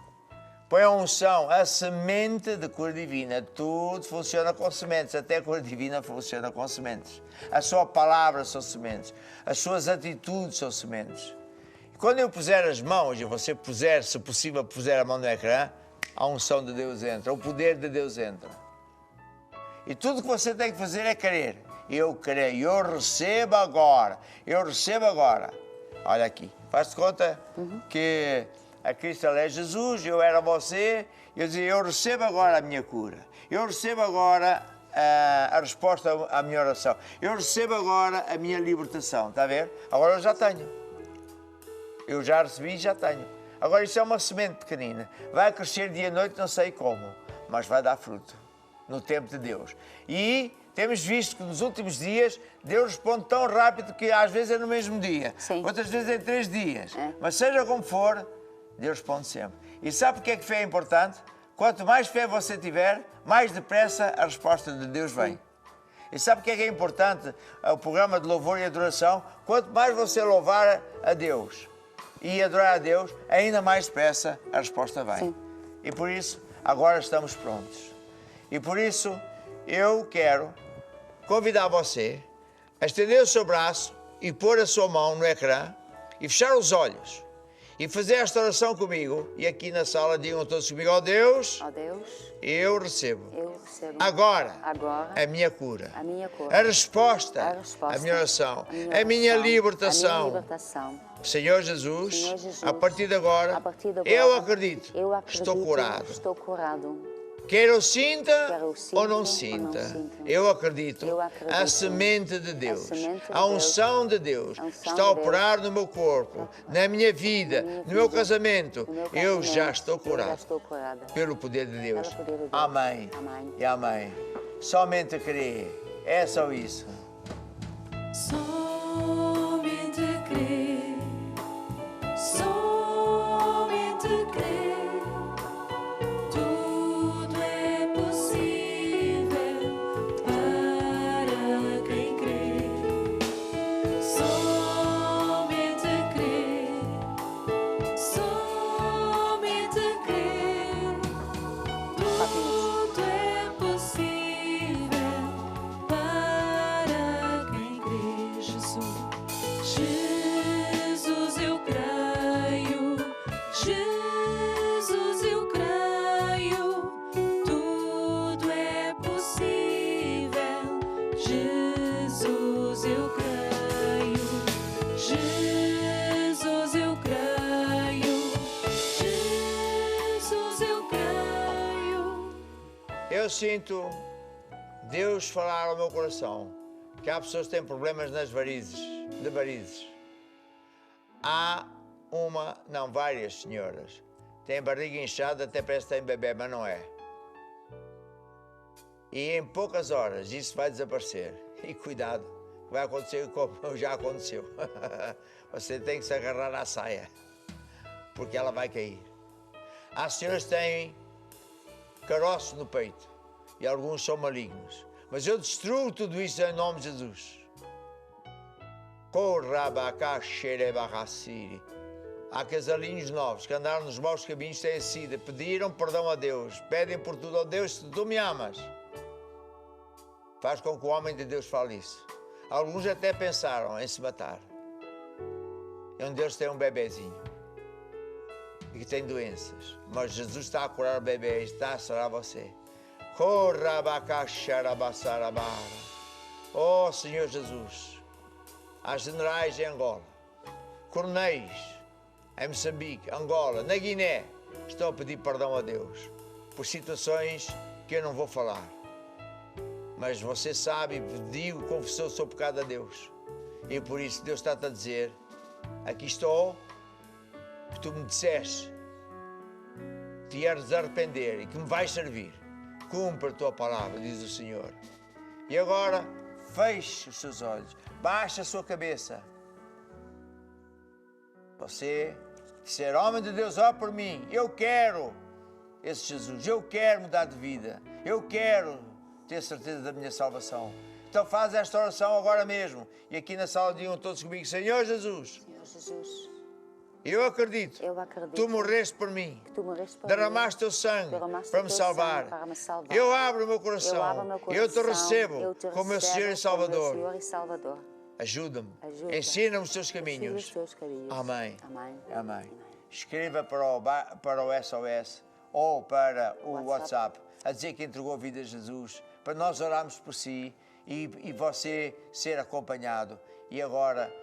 Speaker 1: Põe a unção, a semente de cura divina. Tudo funciona com sementes, até a cura divina funciona com sementes. A sua palavra são sementes, as suas atitudes são sementes. E quando eu puser as mãos, e você puser, se possível, puser a mão no ecrã, a unção de Deus entra, o poder de Deus entra. E tudo que você tem que fazer é crer. Eu creio, eu recebo agora, eu recebo agora. Olha aqui, faz-te conta que a Cristo é Jesus, eu era você, eu dizia, eu recebo agora a minha cura, eu recebo agora a resposta à minha oração, eu recebo agora a minha libertação, está a ver? Agora eu já tenho, eu já recebi e já tenho. Agora isso é uma semente pequenina, vai crescer dia e noite, não sei como, mas vai dar fruto, no tempo de Deus. E temos visto que nos últimos dias Deus responde tão rápido que às vezes é no mesmo dia, outras vezes em 3 dias, mas seja como for, Deus responde sempre. E sabe porque é que fé é importante? Quanto mais fé você tiver, mais depressa a resposta de Deus vem. E sabe porque é que é importante o programa de louvor e adoração? Quanto mais você louvar a Deus e adorar a Deus, ainda mais depressa a resposta vem. E por isso, agora estamos prontos. E por isso, eu quero convidar você a estender o seu braço e pôr a sua mão no ecrã e fechar os olhos. e fazer esta oração comigo. E aqui na sala digam todos comigo: ó Deus, eu recebo agora a minha cura, a resposta à minha oração, a minha libertação. Senhor Jesus, a partir de agora, eu acredito, estou curado. Quer eu sinta ou não sinta, eu acredito, a semente de Deus, a unção de Deus está a operar no meu corpo, na minha vida, no meu casamento. Eu já estou curado pelo poder de Deus. Amém e amém. Somente crer, é só isso.
Speaker 3: Somente crer, somente crer.
Speaker 1: Eu sinto Deus falar ao meu coração que há pessoas que têm problemas nas varizes, de varizes. Há várias senhoras. Têm a barriga inchada, até parece que têm bebê, mas não é. E em poucas horas isso vai desaparecer. E cuidado, vai acontecer como já aconteceu. Você tem que se agarrar à saia, porque ela vai cair. Há senhoras que têm caroços no peito e alguns são malignos. Mas eu destruo tudo isso em nome de Jesus. Há casalinhos novos que andaram nos maus caminhos, têm sido, pediram perdão a Deus, pedem por tudo a Deus: se tu me amas, faz com que o homem de Deus fale isso. Alguns até pensaram em se matar. E um deles tem um bebezinho e que tem doenças, mas Jesus está a curar o bebê e está a sarar você. Oh Senhor Jesus, há generais em Angola, coronéis em Moçambique, Angola, na Guiné, estão a pedir perdão a Deus por situações que eu não vou falar. Mas você sabe, pediu, confessou o seu pecado a Deus. E por isso Deus está-te a dizer: aqui estou, que tu me disseste que te ias arrepender e que me vais servir. Cumpre a tua palavra, diz o Senhor. E agora, feche os seus olhos, baixe a sua cabeça. Você, ser homem de Deus, ora por mim. Eu quero esse Jesus, eu quero mudar de vida, eu quero ter certeza da minha salvação. Então faz esta oração agora mesmo. E aqui na sala digam todos comigo: Senhor Jesus, eu acredito, tu morreste por mim, derramaste teu sangue para me salvar. Eu abro o meu coração, eu te recebo como meu Senhor e Salvador. Ajuda-me, ensina-me os teus caminhos. Amém. Amém. Escreva para o SOS ou para o WhatsApp a dizer que entregou a vida a Jesus, para nós orarmos por si e você ser acompanhado. E agora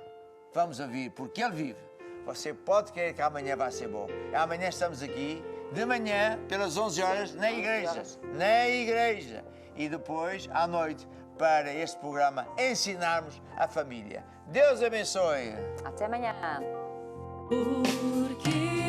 Speaker 1: vamos ouvir, porque Ele vive. Você pode crer que amanhã vai ser bom. Amanhã estamos aqui, de manhã, pelas 11 horas, na igreja. E depois, à noite, para este programa, ensinarmos a família. Deus abençoe.
Speaker 2: Até amanhã.
Speaker 3: Porque